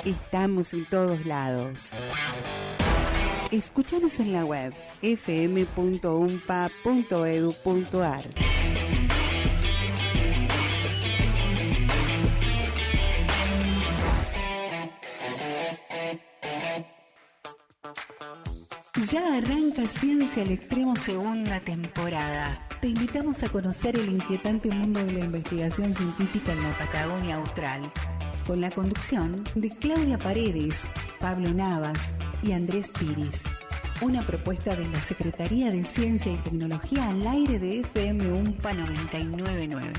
Estamos en todos lados. Escúchanos en la web fm.umpa.edu.ar. Ya arranca Ciencia al Extremo segunda temporada. Te invitamos a conocer el inquietante mundo de la investigación científica en la Patagonia Austral, con la conducción de Claudia Paredes, Pablo Navas y Andrés Piris. Una propuesta de la Secretaría de Ciencia y Tecnología al aire de FM UMPA 999.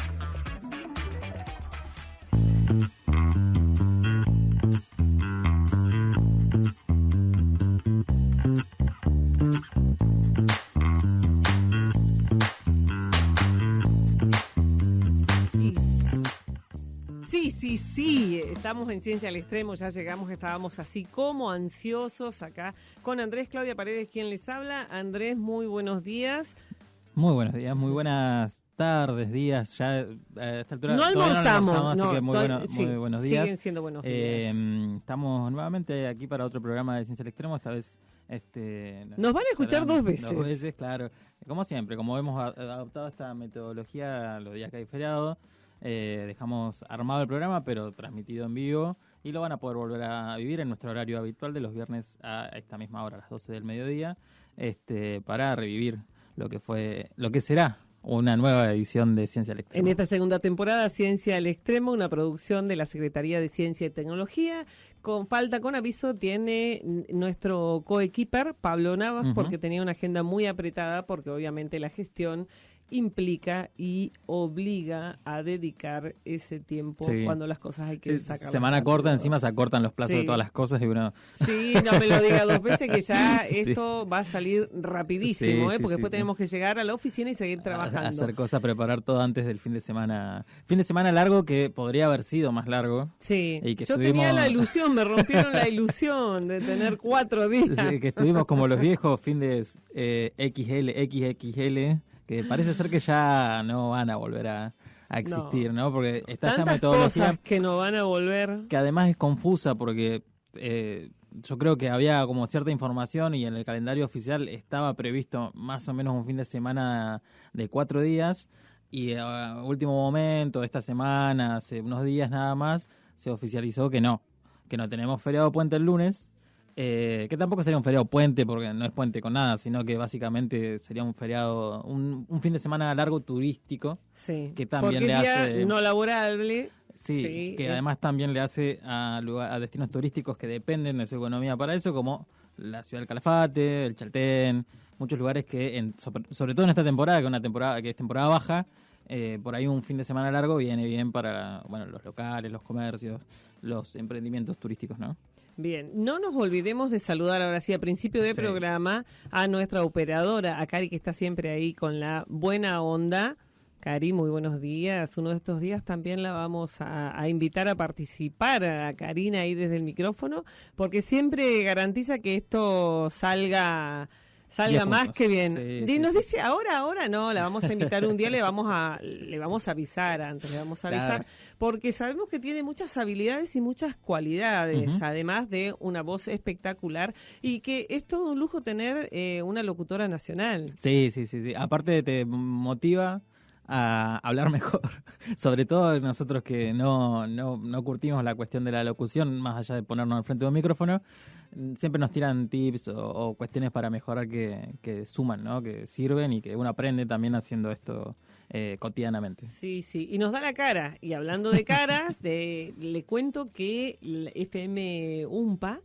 Sí, estamos en Ciencia al Extremo, ya llegamos, estábamos así como ansiosos acá con Andrés, Claudia Paredes, quien les habla. Andrés, muy buenos días. Muy buenos días, muy buenas tardes, días, ya a esta altura no almorzamos, así que muy buenos días. Siguen siendo buenos días. Estamos nuevamente aquí para otro programa de Ciencia al Extremo, esta vez nos van a escuchar dos veces. Dos veces, claro. Como siempre, como hemos adoptado esta metodología los días que hay feriado, dejamos armado el programa, pero transmitido en vivo, y lo van a poder volver a vivir en nuestro horario habitual de los viernes a esta misma hora, a las 12 del mediodía, para revivir lo que será una nueva edición de Ciencia al Extremo. En esta segunda temporada, Ciencia al Extremo, una producción de la Secretaría de Ciencia y Tecnología. Con aviso, tiene nuestro coequiper, Pablo Navas, porque tenía una agenda muy apretada, porque obviamente la gestión implica y obliga a dedicar ese tiempo cuando las cosas hay que sacar. Semana corta, encima se acortan los plazos de todas las cosas y uno... Sí, no me lo diga dos veces, que ya esto va a salir rapidísimo, porque después tenemos que llegar a la oficina y seguir trabajando. Hacer cosas, preparar todo antes del fin de semana. Fin de semana largo que podría haber sido más largo. Sí, y que tenía la ilusión, me rompieron la ilusión de tener 4 días. Sí, que estuvimos como los viejos fines XXL, que parece ser que ya no van a volver a existir, ¿no? Porque está esta metodología cosas que no van a volver, que además es confusa porque yo creo que había como cierta información y en el calendario oficial estaba previsto más o menos un fin de semana de 4 días y a último momento, esta semana, hace unos días nada más, se oficializó que no tenemos feriado puente el lunes. Que tampoco sería un feriado puente porque no es puente con nada, sino que básicamente sería un feriado, un fin de semana largo turístico, que también le hace no laborable, que además también le hace a destinos turísticos que dependen de su economía para eso, como la ciudad del Calafate, el Chaltén, muchos lugares que sobre todo en esta temporada, que es temporada baja, por ahí un fin de semana largo viene bien para los locales, los comercios, los emprendimientos turísticos, ¿no? Bien, no nos olvidemos de saludar ahora sí a principio de programa a nuestra operadora, a Cari, que está siempre ahí con la buena onda. Cari, muy buenos días. Uno de estos días también la vamos a invitar a participar, a Karina ahí desde el micrófono, porque siempre garantiza que esto salga más que bien. Nos dice, ahora no, la vamos a invitar un día, le vamos a avisar antes, porque sabemos que tiene muchas habilidades y muchas cualidades, además de una voz espectacular, y que es todo un lujo tener una locutora nacional. Sí. Aparte te motiva a hablar mejor, sobre todo nosotros que no curtimos la cuestión de la locución, más allá de ponernos al frente de un micrófono, siempre nos tiran tips o cuestiones para mejorar que suman, ¿no? Que sirven y que uno aprende también haciendo esto cotidianamente. Sí, y nos da la cara. Y hablando de caras, le cuento que la FM UMPA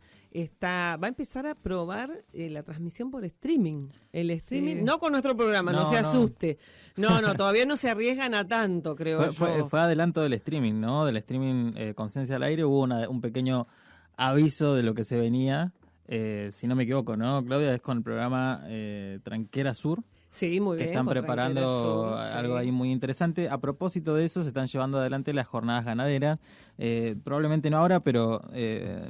va a empezar a probar la transmisión por streaming. El streaming, no con nuestro programa, no se asuste. No, todavía no se arriesgan a tanto, creo yo. Fue adelanto del streaming, ¿no? Del streaming Conciencia al Aire. Hubo un pequeño aviso de lo que se venía, si no me equivoco, ¿no, Claudia? Es con el programa Tranquera Sur. Sí, muy bien. Que están preparando algo ahí muy interesante. A propósito de eso, se están llevando adelante las jornadas ganaderas. Probablemente no ahora, pero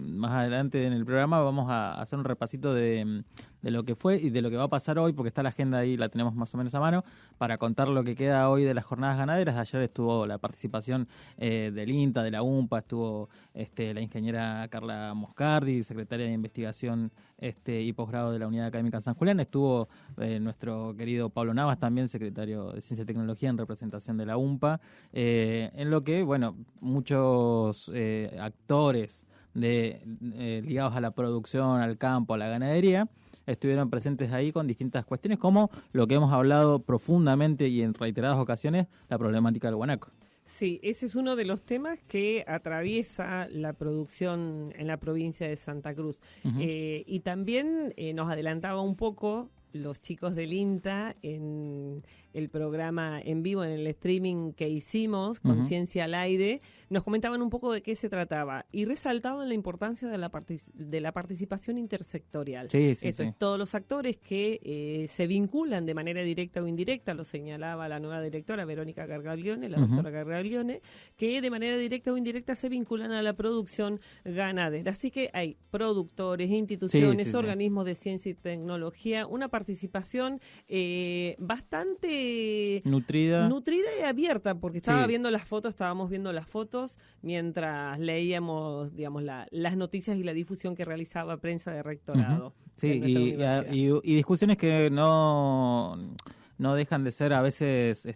más adelante en el programa vamos a hacer un repasito de lo que fue y de lo que va a pasar hoy, porque está la agenda ahí, la tenemos más o menos a mano, para contar lo que queda hoy de las jornadas ganaderas. Ayer estuvo la participación del INTA, de la UMPA, estuvo la ingeniera Carla Moscardi, secretaria de Investigación y posgrado de la Unidad Académica San Julián, estuvo nuestro querido Pablo Navas, también secretario de Ciencia y Tecnología en representación de la UMPA, en lo que, bueno, muchos actores ligados a la producción, al campo, a la ganadería, estuvieron presentes ahí con distintas cuestiones, como lo que hemos hablado profundamente y en reiteradas ocasiones, la problemática del guanaco. Sí, ese es uno de los temas que atraviesa la producción en la provincia de Santa Cruz. Uh-huh. Y también nos adelantaba un poco los chicos del INTA en el programa en vivo, en el streaming que hicimos, Conciencia al Aire, nos comentaban un poco de qué se trataba y resaltaban la importancia de la participación intersectorial. Sí. Es todos los actores que se vinculan de manera directa o indirecta, lo señalaba la nueva directora Verónica Gargaglione, la doctora Gargaglione, que de manera directa o indirecta se vinculan a la producción ganadera. Así que hay productores, instituciones, organismos de ciencia y tecnología, una participación bastante nutrida y abierta, porque estábamos viendo las fotos mientras leíamos, digamos, las noticias y la difusión que realizaba Prensa de Rectorado. Sí, y discusiones que no dejan de ser a veces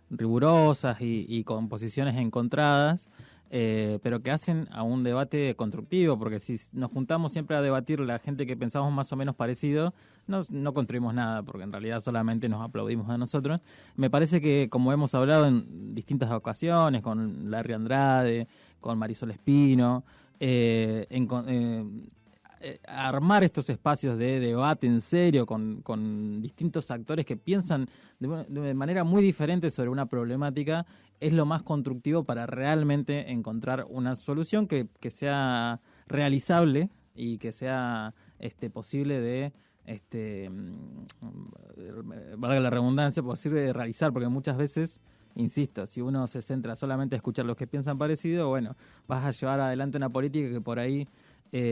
rigurosas y con posiciones encontradas, pero que hacen a un debate constructivo, porque si nos juntamos siempre a debatir la gente que pensamos más o menos parecido, no construimos nada, porque en realidad solamente nos aplaudimos a nosotros. Me parece que, como hemos hablado en distintas ocasiones, con Larry Andrade, con Marisol Espino, armar estos espacios de debate en serio con distintos actores que piensan de manera muy diferente sobre una problemática es lo más constructivo para realmente encontrar una solución que sea realizable y que sea posible de valga la redundancia, posible de realizar, porque muchas veces, insisto, si uno se centra solamente a escuchar los que piensan parecido, bueno, vas a llevar adelante una política que por ahí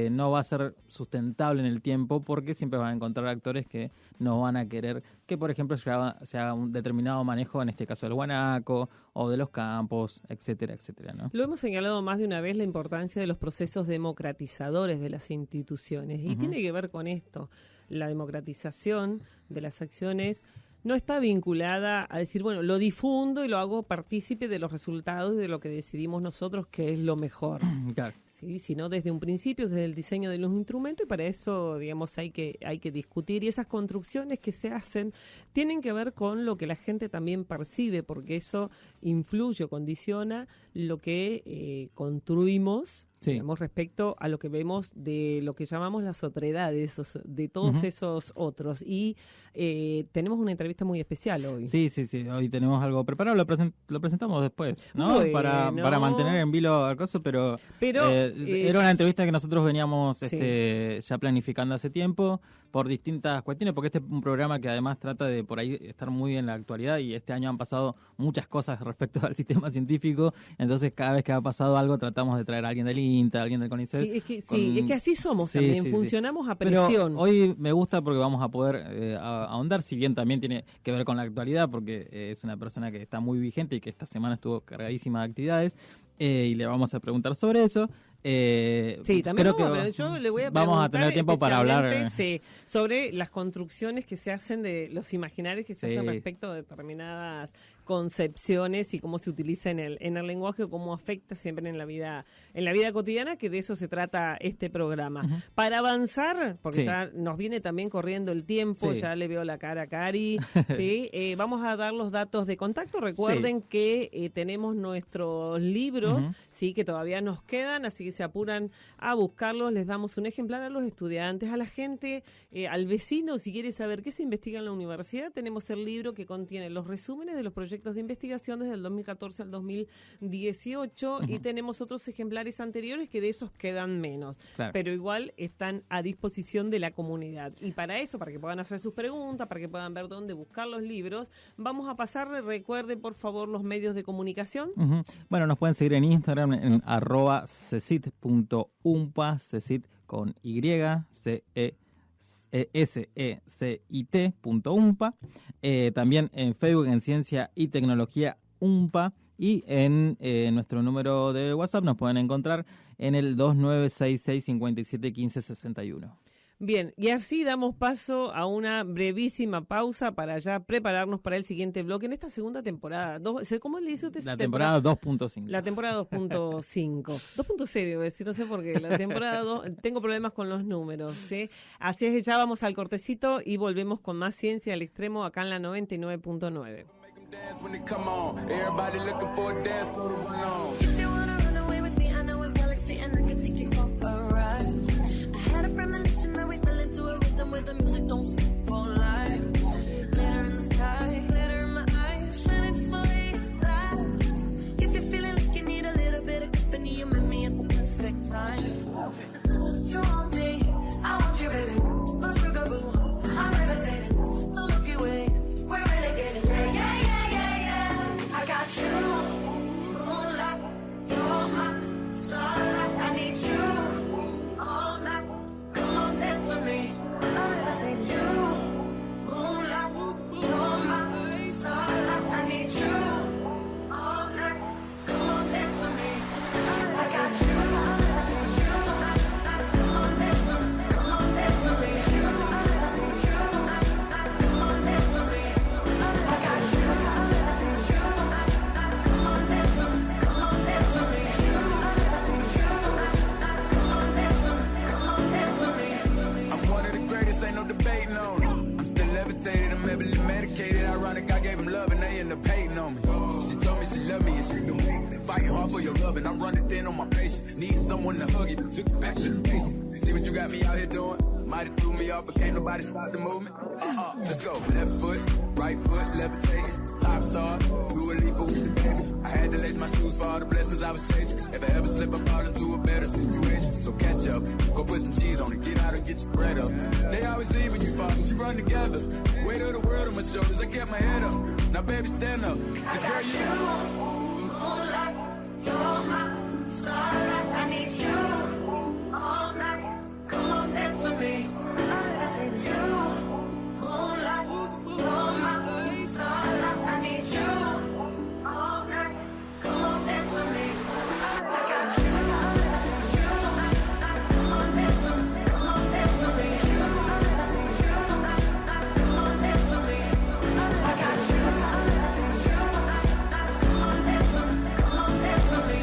no va a ser sustentable en el tiempo, porque siempre van a encontrar actores que no van a querer que, por ejemplo, se haga un determinado manejo, en este caso del guanaco o de los campos, etcétera, etcétera, ¿no? Lo hemos señalado más de una vez, la importancia de los procesos democratizadores de las instituciones, y tiene que ver con esto. La democratización de las acciones no está vinculada a decir, bueno, lo difundo y lo hago partícipe de los resultados y de lo que decidimos nosotros que es lo mejor. Claro. Sí, sino desde un principio, desde el diseño de los instrumentos, y para eso, digamos, hay que discutir. Y esas construcciones que se hacen tienen que ver con lo que la gente también percibe, porque eso influye o condiciona lo que construimos, digamos, respecto a lo que vemos de lo que llamamos las otredades, de todos esos otros. Y tenemos una entrevista muy especial hoy. Sí, hoy tenemos algo preparado, lo presentamos después, ¿no? Bueno. Para mantener en vilo al coso, pero era una entrevista que nosotros veníamos ya planificando hace tiempo por distintas cuestiones, porque este es un programa que además trata de por ahí estar muy en la actualidad, y este año han pasado muchas cosas respecto al sistema científico, entonces cada vez que ha pasado algo tratamos de traer a alguien del INTA, alguien del CONICET. Es que así somos también, funcionamos a presión. Pero hoy me gusta porque vamos a poder ahondar, si bien también tiene que ver con la actualidad, porque es una persona que está muy vigente y que esta semana estuvo cargadísima de actividades, y le vamos a preguntar sobre eso. También pero yo le voy a vamos a tener tiempo para hablar sobre las construcciones que se hacen, de los imaginarios que se hacen respecto de determinadas concepciones y cómo se utiliza en el lenguaje, o cómo afecta siempre en la vida cotidiana, que de eso se trata este programa. Para avanzar, porque ya nos viene también corriendo el tiempo, ya le veo la cara a Cari, vamos a dar los datos de contacto. Recuerden que tenemos nuestros libros, que todavía nos quedan, así que se apuran a buscarlos. Les damos un ejemplar a los estudiantes, a la gente, al vecino. Si quiere saber qué se investiga en la universidad, tenemos el libro que contiene los resúmenes de los proyectos de investigación desde el 2014 al 2018, y tenemos otros ejemplares anteriores que de esos quedan menos, pero igual están a disposición de la comunidad. Y para eso, para que puedan hacer sus preguntas, para que puedan ver dónde buscar los libros, vamos a pasarle, recuerde por favor los medios de comunicación. Bueno, nos pueden seguir en Instagram en @cesit.umpa, Cesit con Y, CECIT. secit.umpa, también en Facebook en Ciencia y Tecnología UMPA, y en nuestro número de WhatsApp nos pueden encontrar en el 2966571561. Bien, y así damos paso a una brevísima pausa para ya prepararnos para el siguiente bloque en esta segunda temporada. ¿Cómo le dice usted? La temporada 2.5. La temporada 2.5. 2.0, iba a decir, no sé por qué. La temporada 2, tengo problemas con los números, ¿sí? Así es que ya vamos al cortecito y volvemos con más Ciencia al Extremo acá en la 99.9. Dance when they come on. Everybody looking for a dance floor to run on. If you wanna run away with me, I know a galaxy and I can take you for a ride. I had a premonition that we fell into a rhythm where the music don't stop for life. Glitter in the sky, glitter in my eyes, shining just the way you lie. If you're feeling like you need a little bit of company, you met me at the perfect time. You want me, I want you, baby. My sugar boo, I'm levitating. The Milky Way, we're renegading. Yeah, yeah, yeah, yeah, yeah. I got you, moonlight, you're my starlight. I need you all night. Come on, dance with me. I'm levitating. You, moonlight, you're my starlight. I need you all night. Come on, dance with me. I got you. I'm heavily medicated. Ironic, I gave him love and they end up hating on me. She told me she loved me and she been waiting. Fighting hard for your love and I'm running thin on my patience. Need someone to hug it, took it back to the basics. You see what you got me out here doing? Might have threw me off, but can't nobody stop the movement. Let's go. Left foot, right foot, levitating. Pop star, do a leap with the baby. I had to lace my shoes for all the blessings I was chasing. If I ever slip, I fall into a better situation. So catch up, go put some cheese on it, get out and get your bread up. They always leave when you fall, but you run together. Weight of the world on my shoulders, I kept my head up. Now baby, stand up. Cause girl, you moonlight, you're my starlight. I need you all night. Come on, dance with me. You, moonlight, you're my starlight. I need you all night. Come on, dance with me. I got you. Come on, dance with me. Come on, dance with me. Come on, dance with me. I got you. Come on, dance with me. Come on, dance with me.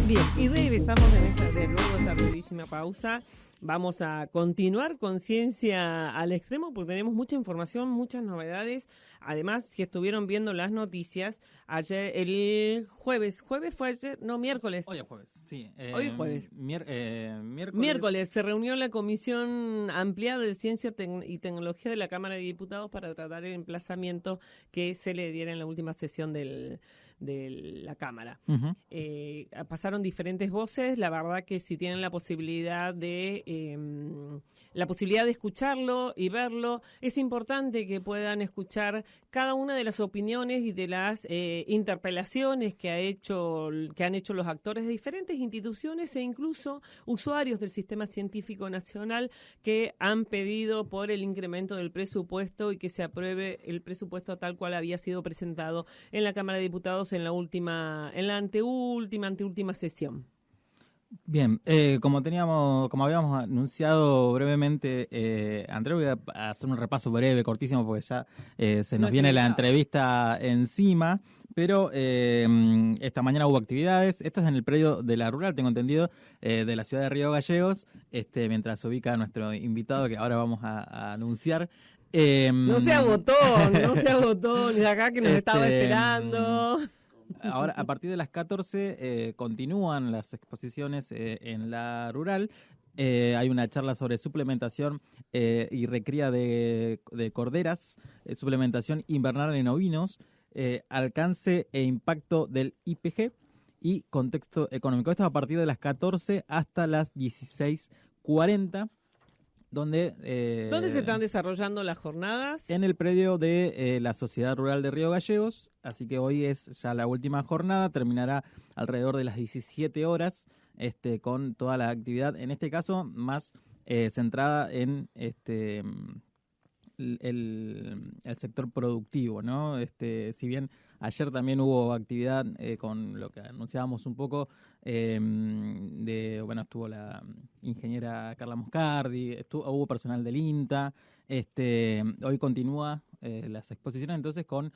Bien, y regresamos luego de esta brevísima pausa. vamos a continuar con Ciencia al Extremo porque tenemos mucha información, muchas novedades. Además, si estuvieron viendo las noticias, ayer, el jueves fue ayer, no, miércoles. Hoy es jueves, sí. Hoy es jueves. Miércoles Se reunió la Comisión Ampliada de Ciencia y Tecnología de la Cámara de Diputados para tratar el emplazamiento que se le diera en la última sesión de la Cámara. Uh-huh. Pasaron diferentes voces, la verdad que si tienen la posibilidad de escucharlo y verlo, es importante que puedan escuchar cada una de las opiniones y de las interpelaciones que han hecho los actores de diferentes instituciones e incluso usuarios del Sistema Científico Nacional que han pedido por el incremento del presupuesto y que se apruebe el presupuesto tal cual había sido presentado en la Cámara de Diputados en la anteúltima sesión. Bien, como habíamos anunciado brevemente, Andrea, voy a hacer un repaso breve, cortísimo, porque ya se nos viene la entrevista encima, pero esta mañana hubo actividades. Esto es en el predio de la Rural, tengo entendido, de la ciudad de Río Gallegos, mientras se ubica nuestro invitado, que ahora vamos a anunciar. No se agotó, ni acá que nos estaba esperando. Ahora, a partir de las 14, continúan las exposiciones en la Rural. Hay una charla sobre suplementación y recría de corderas, suplementación invernal en ovinos, alcance e impacto del IPG y contexto económico. Esto es a partir de las 14 hasta las 16:40. ¿Dónde se están desarrollando las jornadas? En el predio de la Sociedad Rural de Río Gallegos, así que hoy es ya la última jornada, terminará alrededor de las 17 horas con toda la actividad, en este caso más centrada en el sector productivo, ¿no? Si bien ayer también hubo actividad con lo que anunciábamos un poco, estuvo la ingeniera Carla Moscardi, hubo personal del INTA, hoy continúa las exposiciones entonces con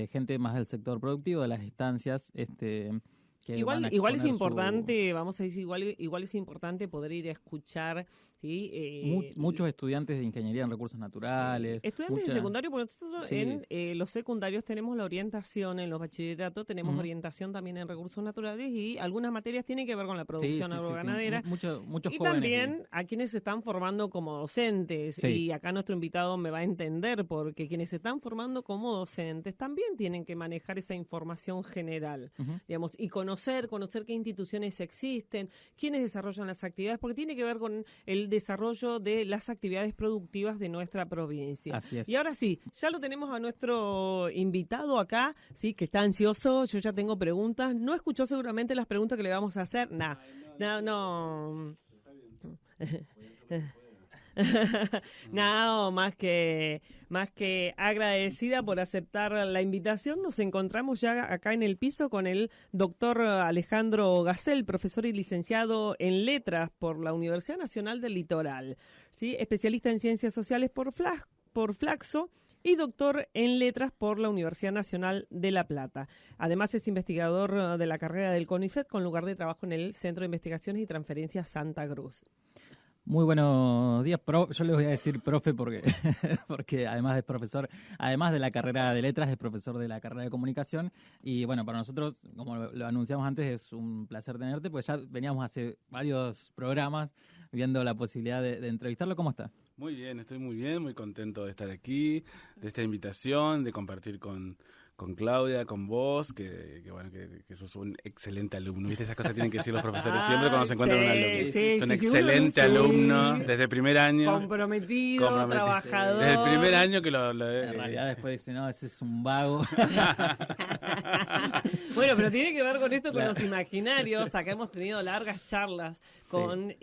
gente más del sector productivo, de las estancias, que igual es importante, vamos a decir, igual es importante poder ir a escuchar, ¿sí? Muchos estudiantes de ingeniería en recursos naturales. Estudiantes de secundario, porque nosotros en los secundarios tenemos la orientación, en los bachilleratos tenemos orientación también en recursos naturales y algunas materias tienen que ver con la producción agroganadera. Muchos y jóvenes. También a quienes se están formando como docentes. Sí. Y acá nuestro invitado me va a entender, porque quienes se están formando como docentes también tienen que manejar esa información general, digamos, y conocer qué instituciones existen, quiénes desarrollan las actividades, porque tiene que ver con el desarrollo de las actividades productivas de nuestra provincia. Así es. Y ahora sí, ya lo tenemos a nuestro invitado acá, sí, que está ansioso. Yo ya tengo preguntas. No escuchó seguramente las preguntas que le vamos a hacer. No. No, más que agradecida por aceptar la invitación. Nos encontramos ya acá en el piso con el doctor Alejandro Gasell, profesor y licenciado en Letras por la Universidad Nacional del Litoral, ¿sí? Especialista en Ciencias Sociales por Flaxo y doctor en Letras por la Universidad Nacional de La Plata. Además es investigador de la carrera del CONICET con lugar de trabajo en el Centro de Investigaciones y Transferencias Santa Cruz. Muy buenos días, yo les voy a decir profe porque además de profesor, además de la carrera de letras, es profesor de la carrera de comunicación. Y bueno, para nosotros, como lo anunciamos antes, es un placer tenerte, porque ya veníamos hace varios programas viendo la posibilidad de entrevistarlo. ¿Cómo está? Muy bien, estoy muy bien, muy contento de estar aquí, de esta invitación, de compartir con Claudia, con vos, que sos un excelente alumno. ¿Viste? Esas cosas tienen que decir los profesores siempre cuando se encuentran con un alumno. Es un excelente alumno desde el primer año. Comprometido, trabajador. Desde el primer año que en realidad después dice, no, ese es un vago. Bueno, pero tiene que ver con esto, con los imaginarios. Acá hemos tenido largas charlas con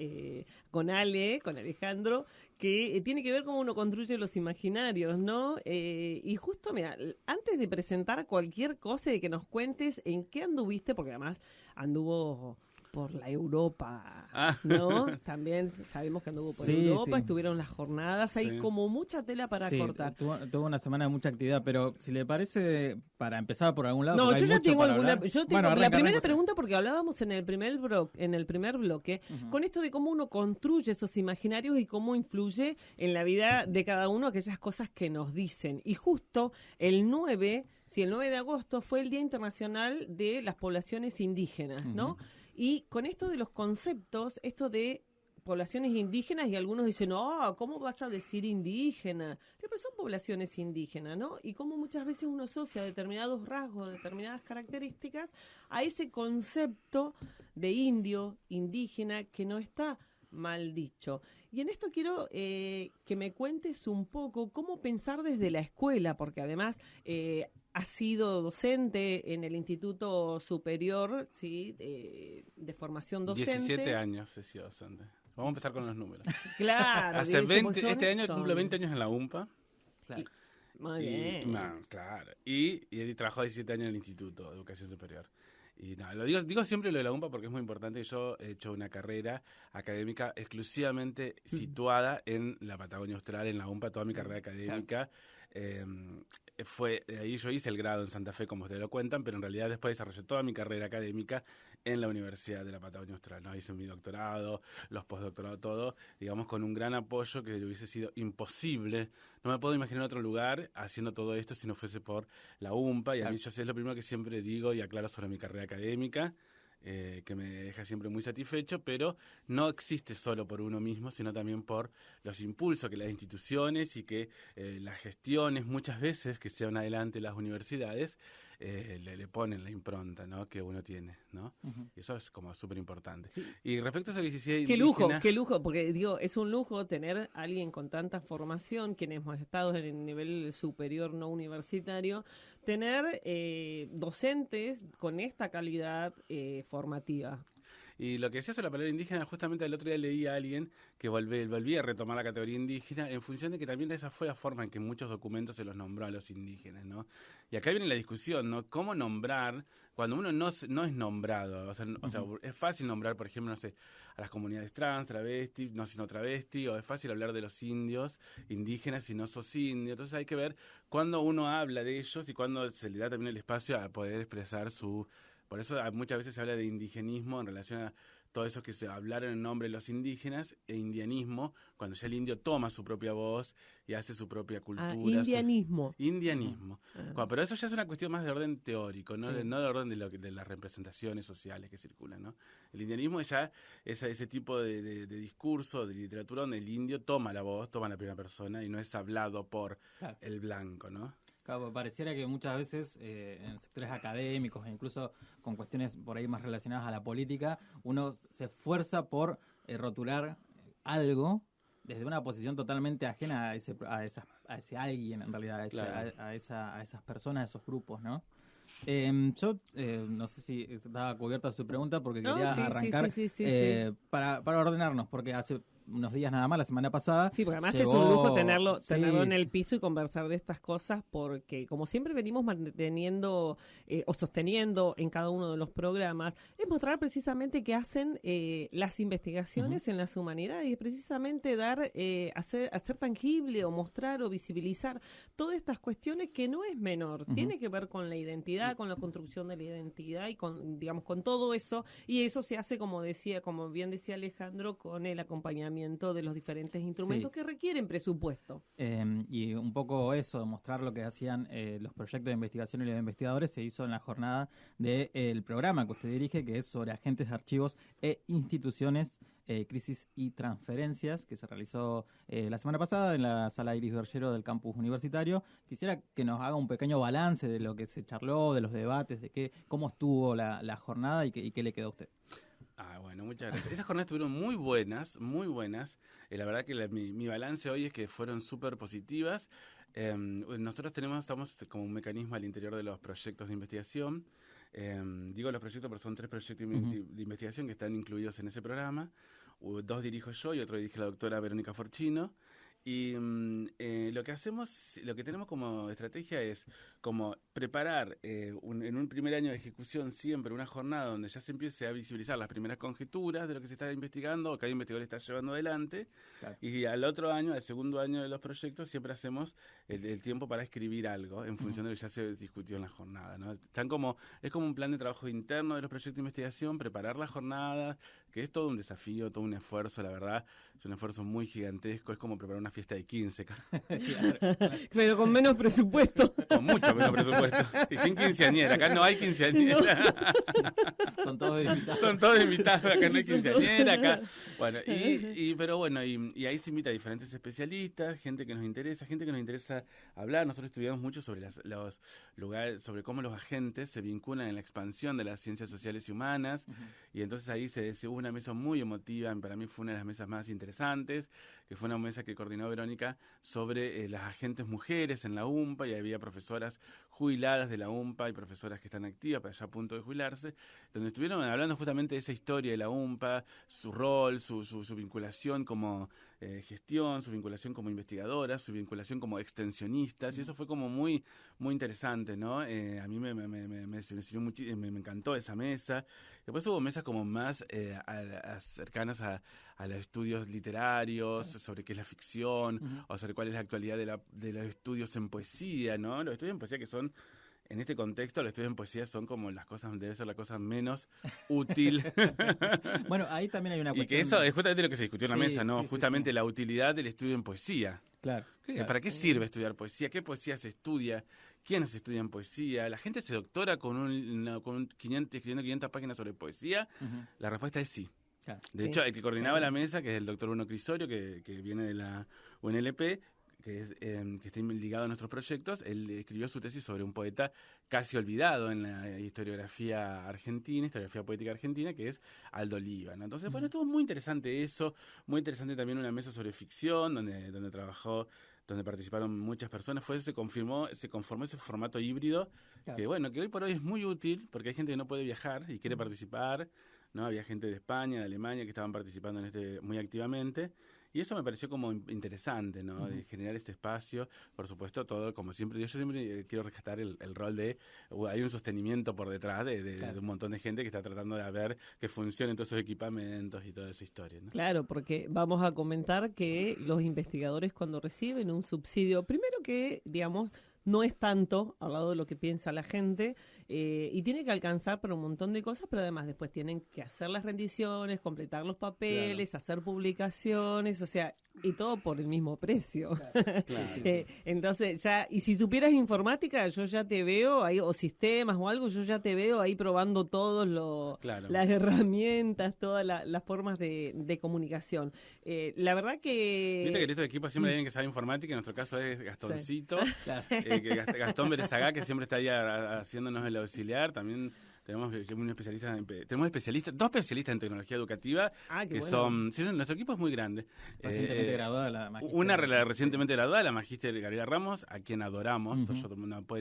Alejandro, que tiene que ver cómo uno construye los imaginarios, ¿no? Y justo, mira, antes de presentar cualquier cosa y de que nos cuentes en qué anduviste, porque además anduvo por la Europa, Ah. ¿no? También sabemos que anduvo por Sí, Europa, sí. estuvieron las jornadas, hay Sí. como mucha tela para Sí, cortar. tuvo una semana de mucha actividad, pero si le parece, para empezar por algún lado. No, porque yo hay ya mucho tengo para alguna. hablar. Yo tengo Bueno, la arranca, primera arranca. pregunta porque hablábamos en el primer bloque, con esto de cómo uno construye esos imaginarios y cómo influye en la vida de cada uno aquellas cosas que nos dicen. Y justo el 9 de agosto fue el Día Internacional de las Poblaciones Indígenas, ¿no? Y con esto de los conceptos, esto de poblaciones indígenas, y algunos dicen, no, ¿cómo vas a decir indígena? Pero son poblaciones indígenas, ¿no? Y cómo muchas veces uno asocia determinados rasgos, determinadas características a ese concepto de indio, indígena, que no está mal dicho. Y en esto quiero que me cuentes un poco cómo pensar desde la escuela, porque además has sido docente en el Instituto Superior, ¿sí? De formación docente. 17 años he sido docente. Vamos a empezar con los números. Claro. Hace dice, pues 20, son- este año son- cumplo 20 años en la UMPA. Claro. Muy Y, bien. claro. Y he trabajado 17 años en el Instituto de Educación Superior. Y no, digo siempre lo de la UMPA porque es muy importante. Yo he hecho una carrera académica exclusivamente situada en la Patagonia Austral, en la UMPA, toda mi carrera académica. Ahí yo hice el grado en Santa Fe, como ustedes lo cuentan, pero en realidad después desarrollé toda mi carrera académica en la Universidad de la Patagonia Austral, ¿no? Hice mi doctorado, los postdoctorados, todo, digamos, con un gran apoyo que hubiese sido imposible. No me puedo imaginar otro lugar haciendo todo esto si no fuese por la UMPA, y a mí yo sé, es lo primero que siempre digo y aclaro sobre mi carrera académica, que me deja siempre muy satisfecho, pero no existe solo por uno mismo, sino también por los impulsos que las instituciones y que las gestiones muchas veces que se llevan adelante las universidades le ponen la impronta, ¿no? Que uno tiene, ¿no? Y eso es como súper importante. Sí. Y respecto a eso que decía Qué lujo, porque digo, es un lujo tener a alguien con tanta formación, quienes hemos estado en el nivel superior no universitario, tener docentes con esta calidad formativa. Y lo que decía sobre la palabra indígena, justamente el otro día leí a alguien que volví a retomar la categoría indígena en función de que también esa fue la forma en que en muchos documentos se los nombró a los indígenas, ¿no? Y acá viene la discusión, ¿no? ¿Cómo nombrar cuando uno no es nombrado? O sea, es fácil nombrar, por ejemplo, no sé, a las comunidades trans, travestis, no sino travesti, o es fácil hablar de los indios, indígenas, si no sos indio. Entonces hay que ver cuándo uno habla de ellos y cuándo se le da también el espacio a poder expresar su... Por eso muchas veces se habla de indigenismo en relación a todo eso que se hablaron en nombre de los indígenas, e indianismo, cuando ya el indio toma su propia voz y hace su propia cultura. Indianismo. Indianismo. Pero eso ya es una cuestión más de orden teórico, no, Sí. no de orden de las representaciones sociales que circulan, ¿no? El indianismo ya es ese tipo de discurso, de literatura, donde el indio toma la voz, toma la primera persona y no es hablado por Claro. el blanco, ¿no? Claro, pareciera que muchas veces en sectores académicos e incluso con cuestiones por ahí más relacionadas a la política, uno se esfuerza por rotular algo desde una posición totalmente ajena a ese alguien, en realidad, Claro. a esas personas, a esos grupos, ¿no? Yo no sé si estaba cubierta su pregunta porque No, quería sí, sí, arrancar sí, para ordenarnos, porque hace unos días nada más, la semana pasada. Sí, porque además llegó- es un lujo tenerlo Sí, en el piso y conversar de estas cosas, porque como siempre venimos manteniendo o sosteniendo en cada uno de los programas, es mostrar precisamente qué hacen las investigaciones en las humanidades y precisamente dar, hacer tangible o mostrar o visibilizar todas estas cuestiones que no es menor, tiene que ver con la identidad, con la construcción de la identidad y con, digamos, con todo eso, y eso se hace, como bien decía Alejandro, con el acompañamiento de los diferentes instrumentos Sí. que requieren presupuesto. Y un poco eso, demostrar lo que hacían los proyectos de investigación y los investigadores, se hizo en la jornada del programa que usted dirige, que es sobre agentes de archivos e instituciones, crisis y transferencias, que se realizó la semana pasada en la sala Iris Bergero del campus universitario. Quisiera que nos haga un pequeño balance de lo que se charló, de los debates, de cómo estuvo la jornada y qué le quedó a usted. Bueno, muchas gracias. Esas jornadas estuvieron muy buenas, muy buenas. La verdad que mi balance hoy es que fueron súper positivas. Nosotros estamos como un mecanismo al interior de los proyectos de investigación. Digo los proyectos porque son 3 proyectos de investigación que están incluidos en ese programa. 2 dirijo yo y otro dirige la doctora Verónica Forchino. Y lo que hacemos, lo que tenemos como estrategia es como preparar en un primer año de ejecución siempre una jornada donde ya se empiece a visibilizar las primeras conjeturas de lo que se está investigando o que cada investigador está llevando adelante. Claro. Y al otro año, al segundo año de los proyectos, siempre hacemos el tiempo para escribir algo en función de lo que ya se discutió en la jornada, ¿no? Es como un plan de trabajo interno de los proyectos de investigación, preparar la jornada, que es todo un desafío, todo un esfuerzo, la verdad, es un esfuerzo muy gigantesco, es como preparar una fiesta de 15. Pero con menos presupuesto. Con mucho menos presupuesto. Y sin quinceañera, acá no hay quinceañera. No. Son todos invitados. Son todos invitados, acá no hay quinceañera, acá. Bueno, pero bueno, y ahí se invita a diferentes especialistas, gente que nos interesa hablar. Nosotros estudiamos mucho sobre los lugares, sobre cómo los agentes se vinculan en la expansión de las ciencias sociales y humanas. Y entonces ahí hubo una mesa muy emotiva, para mí fue una de las mesas más interesantes, que fue una mesa que coordinó Verónica sobre las agentes mujeres en la UMPA, y había profesoras jubiladas de la UMPA y profesoras que están activas, para allá a punto de jubilarse, donde estuvieron hablando justamente de esa historia de la UMPA, su rol, su vinculación como gestión, su vinculación como investigadoras, su vinculación como extensionistas, y eso fue como muy muy interesante, ¿no? A mí me encantó esa mesa. Después hubo mesas como más cercanas a los estudios literarios, sobre qué es la ficción, o sobre cuál es la actualidad de los estudios en poesía, ¿no? Los estudios en poesía que son, en este contexto, los estudios en poesía son como debe ser la cosa menos útil. Bueno, ahí también hay una cuestión. Y que eso es justamente lo que se discutió en la mesa, ¿no? Justamente la utilidad del estudio en poesía. Claro. ¿Para qué sirve estudiar poesía? ¿Qué poesía se estudia? ¿Quiénes estudian poesía? ¿La gente se doctora escribiendo 500 páginas sobre poesía? La respuesta es sí. Claro. De hecho, el que coordinaba la mesa, que es el doctor Bruno Crisorio, que viene de la UNLP, que está ligado a nuestros proyectos, él escribió su tesis sobre un poeta casi olvidado en la historiografía poética argentina, que es Aldo Oliva, ¿no? Entonces, bueno, estuvo muy interesante eso, muy interesante también una mesa sobre ficción, donde participaron muchas personas. Se conformó ese formato híbrido, claro, que hoy por hoy es muy útil, porque hay gente que no puede viajar y quiere participar, ¿no? Había gente de España, de Alemania, que estaban participando en muy activamente. Y eso me pareció como interesante, ¿no? De generar este espacio. Por supuesto, todo, como siempre, yo siempre quiero rescatar el rol de... hay un sostenimiento por detrás de un montón de gente que está tratando de ver que funcionen todos esos equipamientos y toda esa historia, ¿no? Claro, porque vamos a comentar que los investigadores, cuando reciben un subsidio, primero que, digamos, no es tanto al lado de lo que piensa la gente, y tiene que alcanzar para un montón de cosas, pero además después tienen que hacer las rendiciones, completar los papeles, claro, hacer publicaciones, o sea, y todo por el mismo precio. Claro. Entonces, y si supieras informática, yo ya te veo ahí, o sistemas o algo, yo ya te veo ahí probando todas las herramientas, todas las formas de comunicación. La verdad que... Viste que en estos equipos siempre hay alguien que sabe informática, en nuestro caso es Gastoncito, que Gastón Berezagá, que siempre está ahí haciéndonos el auxiliar. También tenemos dos especialistas en tecnología educativa, que bueno, son... Sí, nuestro equipo es muy grande. Recientemente graduada la magíster. Una recientemente graduada, la magíster Gabriela Ramos, a quien adoramos.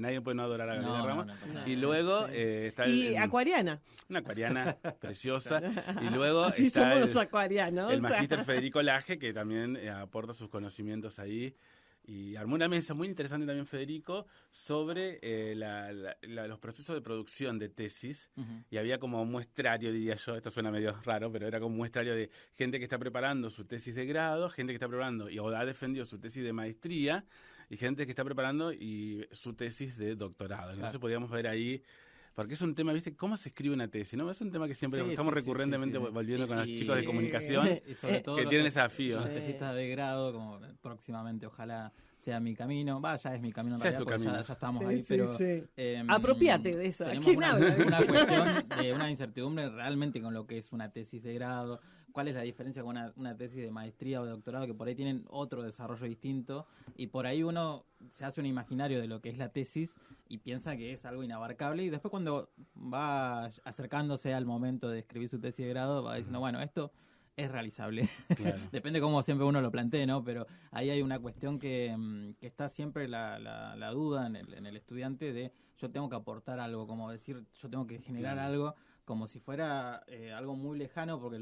Nadie puede no adorar a Gabriela Ramos. Y luego está... acuariana. Una acuariana preciosa. Y luego así está somos los acuarianos. El magíster Federico Laje, que también aporta sus conocimientos ahí. Y armó una mesa muy interesante también, Federico, sobre los procesos de producción de tesis. Y había como un muestrario, diría yo, esto suena medio raro, pero era como un muestrario de gente que está preparando su tesis de grado, gente que está preparando o ha defendido su tesis de maestría, y gente que está preparando su tesis de doctorado. Entonces podíamos ver ahí... Porque es un tema, ¿viste? ¿Cómo se escribe una tesis? ¿No? Es un tema que siempre estamos recurrentemente volviendo con los chicos de comunicación, y sobre todo que tienen ese desafío. Los tesistas de grado, como próximamente, ojalá sea mi camino. Ya es mi camino en ya realidad, porque ya estamos ahí, pero... Sí. Apropiate de eso. Tenemos ¿Quién habla? una cuestión de una incertidumbre realmente con lo que es una tesis de grado. ¿Cuál es la diferencia con una tesis de maestría o de doctorado, que por ahí tienen otro desarrollo distinto? Y por ahí uno se hace un imaginario de lo que es la tesis y piensa que es algo inabarcable, y después cuando va acercándose al momento de escribir su tesis de grado va diciendo, bueno, esto es realizable. Claro. Depende cómo siempre uno lo plantee, ¿no? Pero ahí hay una cuestión que está siempre la duda en el estudiante de yo tengo que aportar algo, como decir, yo tengo que generar algo, como si fuera algo muy lejano, porque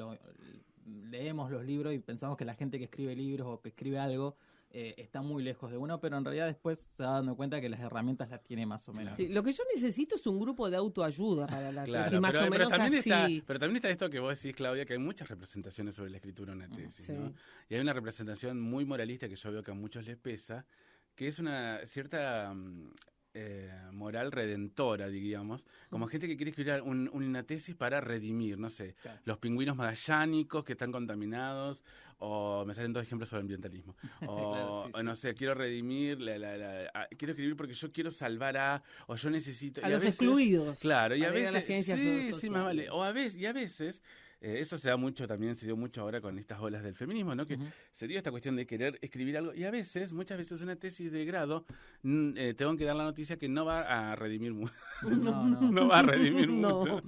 leemos los libros y pensamos que la gente que escribe libros o que escribe algo está muy lejos de uno, pero en realidad después se va dando cuenta que las herramientas las tiene más o menos. Sí, lo que yo necesito es un grupo de autoayuda para la Claro, tesis, más o menos también así. pero también está esto que vos decís, Claudia, que hay muchas representaciones sobre la escritura en una tesis, Sí. ¿no? Y hay una representación muy moralista que yo veo que a muchos les pesa, que es una cierta moral redentora, digamos, como gente que quiere escribir una tesis para redimir, no sé, Claro. los pingüinos magallánicos que están contaminados, o me salen dos ejemplos sobre ambientalismo, o, Claro, sí, o sí. no sé, quiero redimir, quiero escribir porque yo quiero salvar o yo necesito... A y los veces- excluidos. Claro, y a Para ir a veces... las ciencias sí, sociales. más vale. Y a veces... eso se da mucho también, se dio mucho ahora con estas olas del feminismo, ¿no? Que se dio esta cuestión de querer escribir algo y a veces, muchas veces una tesis de grado, tengo que dar la noticia que no va a redimir mucho. No va a redimir No. mucho.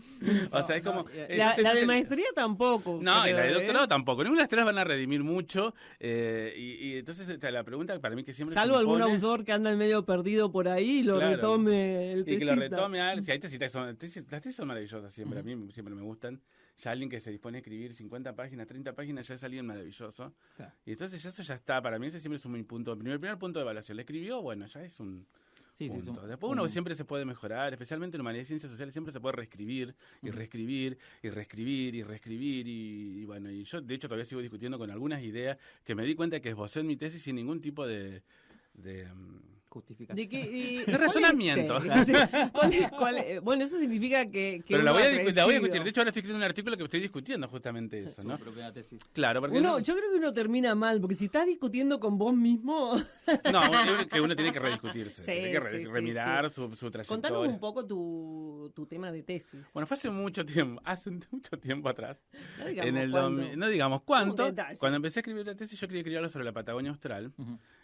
O sea, es como... La de maestría tampoco. No, y creo, la de ¿eh? doctorado tampoco. Ninguna de las tres van a redimir mucho. Y entonces la pregunta para mí que siempre Salvo se algún impone, autor que anda en medio perdido por ahí y lo Claro. retome el y que lo tesista. retome a si hay tesitas, las tesis son maravillosas siempre, a mí siempre me gustan. Ya alguien que se dispone a escribir 50 páginas, 30 páginas, ya es alguien maravilloso. Claro. Y entonces eso ya está, para mí ese siempre es un punto, primer punto de evaluación. ¿Le escribió? Bueno, ya es un Sí, sí, punto. es Después uno siempre se puede mejorar, especialmente en humanidades y ciencias sociales siempre se puede reescribir y reescribir y reescribir y reescribir y bueno, y yo de hecho todavía sigo discutiendo con algunas ideas que me di cuenta que esbocé en mi tesis sin ningún tipo de justificación. ¿De qué, De razonamiento. Bueno, eso significa que pero uno la voy a agradecido. discutir. De hecho, ahora estoy escribiendo un artículo que estoy discutiendo justamente eso, Su ¿no? propia tesis. Claro, porque Yo creo que uno termina mal, porque si estás discutiendo con vos mismo... no, yo creo que uno tiene que rediscutirse, Sí, tiene que sí, sí, remirar sí. su trayectoria. Contanos un poco tu tema de tesis. Bueno, fue hace mucho tiempo atrás. No digamos En el cuándo. no digamos cuánto. Un detalle. Cuando empecé a escribir la tesis, yo quería escribir algo sobre la Patagonia Austral.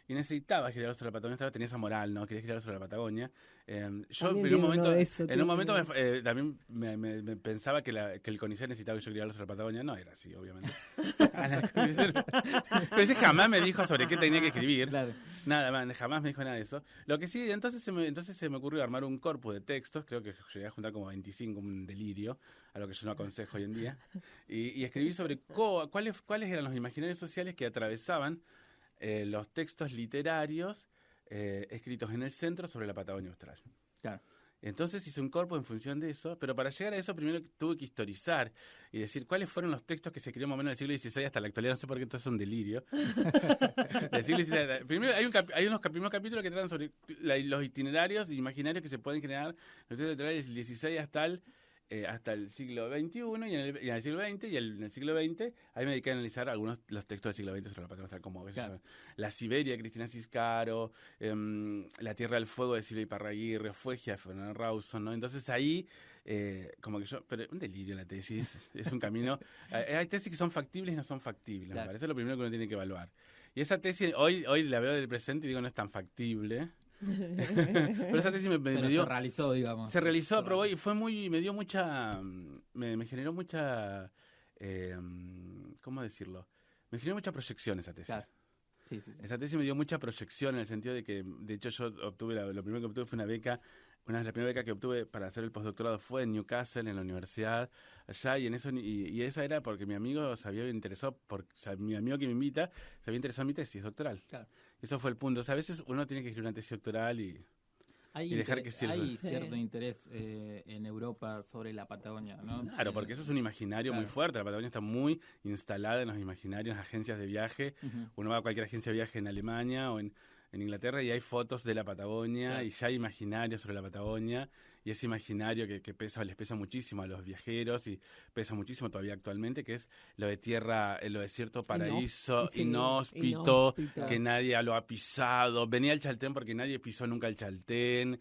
Y necesitaba escribir algo sobre la Patagonia Austral, tenía esa moral, ¿no? Quería escribir algo sobre la Patagonia. Yo También en un viene momento, uno de eso, en un momento tiene también me pensaba que el CONICET necesitaba que yo escribiera algo sobre la Patagonia. No era así, obviamente. Pero ese jamás me dijo sobre qué tenía que escribir. Claro. Nada más, jamás me dijo nada de eso. Lo que sí, entonces se me ocurrió armar un corpus de textos, creo que llegué a juntar como 25, un delirio, a lo que yo no aconsejo hoy en día, y escribí sobre cuáles eran los imaginarios sociales que atravesaban los textos literarios escritos en el centro sobre la Patagonia Austral. Claro. Entonces hice un corpus en función de eso, pero para llegar a eso primero tuve que historizar y decir cuáles fueron los textos que se escribieron más o menos del siglo XVI hasta la actualidad, no sé por qué todo es un delirio. Del siglo XVI. Primero hay unos primeros capítulos que tratan sobre los itinerarios imaginarios que se pueden generar los textos literarios del XVI hasta el siglo XXI y en el siglo XX y en el siglo XX ahí me dediqué a analizar los textos del siglo XX sobre la Patagonia Austral, como Claro. La Siberia de Cristina Ciscaro, La Tierra del Fuego de Silvia Iparraguirre, Fuegia de Fernando Rawson, ¿no? Entonces ahí como que pero un delirio la tesis, es un camino. Hay tesis que son factibles y no son factibles, Claro. me parece lo primero que uno tiene que evaluar. Y esa tesis hoy la veo del presente y digo no es tan factible. Pero esa tesis me Pero dio... se realizó, digamos. Se realizó, aprobó y me dio mucha, me generó mucha, ¿cómo decirlo? Me generó mucha proyección esa tesis. Claro. Sí, sí, sí. Esa tesis me dio mucha proyección en el sentido de que, de hecho, yo obtuve, lo primero que obtuve fue una beca. Una de las primeras becas que obtuve para hacer el postdoctorado fue en Newcastle, en la universidad, allá, y esa era porque mi amigo se había interesado, mi amigo que me invita, se había interesado en mi tesis doctoral. Claro. Eso fue el punto. O sea, a veces uno tiene que escribir una tesis doctoral y dejar que sirva. Hay cierto interés en Europa sobre la Patagonia, ¿no? Claro, porque eso es un imaginario muy fuerte. La Patagonia está muy instalada en los imaginarios, agencias de viaje. Uno va a cualquier agencia de viaje en Alemania o en Inglaterra y hay fotos de la Patagonia, claro, y ya hay imaginarios sobre la Patagonia, y ese imaginario que les pesa muchísimo a los viajeros y pesa muchísimo todavía actualmente, que es lo de tierra, lo de cierto paraíso inhóspito, que nadie lo ha pisado. Venía el Chaltén porque nadie pisó nunca el Chaltén,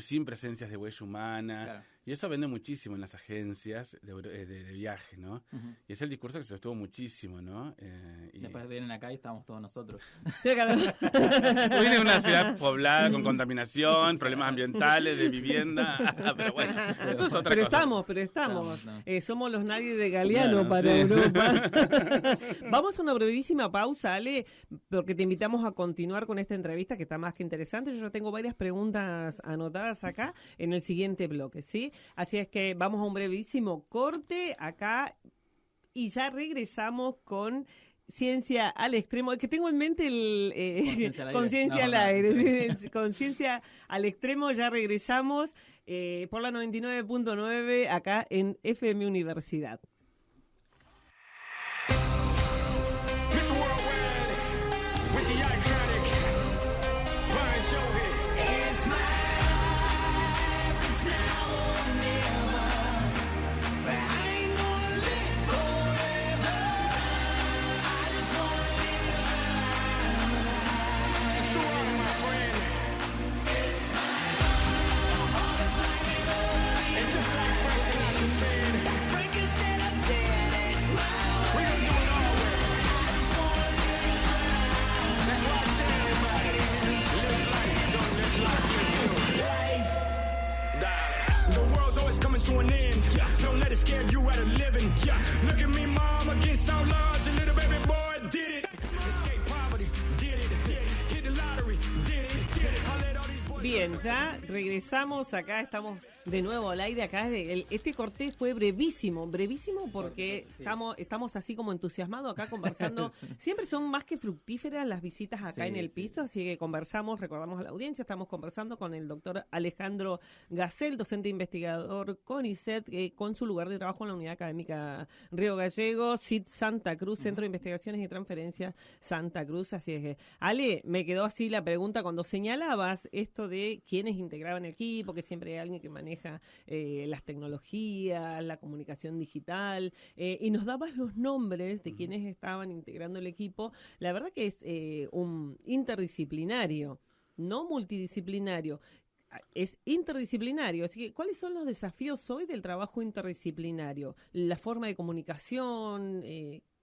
sin presencias de huella humana. Claro. Y eso vende muchísimo en las agencias de viaje, ¿no? Y es el discurso que se sostuvo muchísimo, ¿no? Y después vienen acá y estamos todos nosotros. viene de una ciudad poblada con contaminación, problemas ambientales, de vivienda. Pero bueno, eso es otra cosa. Pero estamos. No. Somos los nadie de Galeano Claro, para sí. Europa. Vamos a una brevísima pausa, Ale, porque te invitamos a continuar con esta entrevista que está más que interesante. Yo ya tengo varias preguntas anotadas acá en el siguiente bloque, ¿sí? Así es que vamos a un brevísimo corte acá y ya regresamos con Ciencia al Extremo, que tengo en mente el Conciencia al Conciencia al aire. aire. Sí, Conciencia al Extremo, ya regresamos por la 99.9 acá en FM Universidad. Mr. Worldwide, with the iconic Bon Jovi. It's my life, it's now or never. But I ain't gonna live forever. I just wanna live my life. So too hard, my friend. It's my life. My heart is like an oil. And just like Frank Sinatra said, Frankie said I did it my way. We're gonna do it all way. That's why I tell everybody, live life, don't let life live you. Life, darling. The world's always coming to an end. Don't let it scare you out of living. Look at me, mom, against all odds. A little baby boy did it. Escape poverty, did it. Hit the lottery, did it. I let all these boys. Bien, ya regresamos acá, estamos de nuevo al aire acá. Este corte fue brevísimo porque estamos así como entusiasmados acá conversando. Siempre son más que fructíferas las visitas acá en el piso, así que recordamos a la audiencia, estamos conversando con el doctor Alejandro Gacel, docente investigador CONICET, con su lugar de trabajo en la Unidad Académica Río Gallegos, CIT Santa Cruz, Centro de Investigaciones y Transferencias Santa Cruz. Así es que, Ale, me quedó así la pregunta cuando señalabas esto de quiénes integraban el equipo, que siempre hay alguien que maneja las tecnologías, la comunicación digital, y nos dabas los nombres de quienes estaban integrando el equipo. La verdad que es un interdisciplinario, no multidisciplinario. Es interdisciplinario, así que ¿cuáles son los desafíos hoy del trabajo interdisciplinario? La forma de comunicación,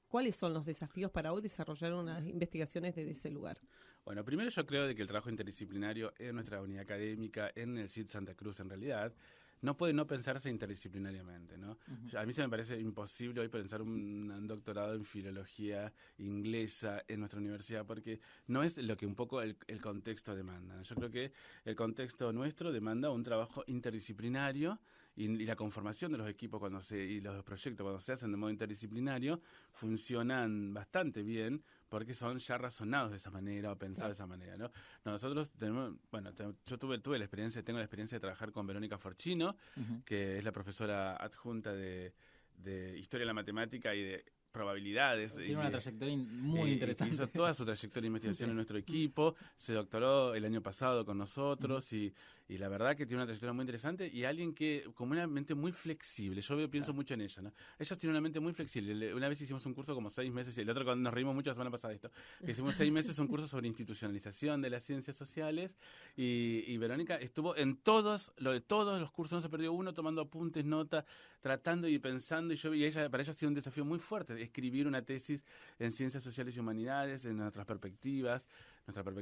¿cuáles son los desafíos para hoy desarrollar unas investigaciones desde ese lugar? Bueno, primero yo creo de que el trabajo interdisciplinario en nuestra unidad académica, en el CIT Santa Cruz en realidad, no puede no pensarse interdisciplinariamente, ¿no? A mí se me parece imposible hoy pensar un doctorado en filología inglesa en nuestra universidad porque no es lo que un poco el contexto demanda, ¿no? Yo creo que el contexto nuestro demanda un trabajo interdisciplinario y la conformación de los equipos y los proyectos cuando se hacen de modo interdisciplinario funcionan bastante bien porque son ya razonados de esa manera o pensados de esa manera, ¿no? Nosotros tenemos, yo tengo la experiencia de trabajar con Verónica Forchino, que es la profesora adjunta de Historia de la Matemática y de probabilidades. Tiene una trayectoria muy interesante. Hizo toda su trayectoria de investigación en nuestro equipo, se doctoró el año pasado con nosotros y la verdad que tiene una trayectoria muy interesante y alguien que con una mente muy flexible. Yo pienso mucho en ella, ¿no? Ella tiene una mente muy flexible. Una vez hicimos un curso como 6 meses y el otro cuando nos reímos mucho la semana pasada de esto. Hicimos 6 meses un curso sobre institucionalización de las ciencias sociales y Verónica estuvo en todos los cursos, no se perdió uno, tomando apuntes, nota, tratando y pensando y para ella ha sido un desafío muy fuerte escribir una tesis en ciencias sociales y humanidades, en nuestra perspectiva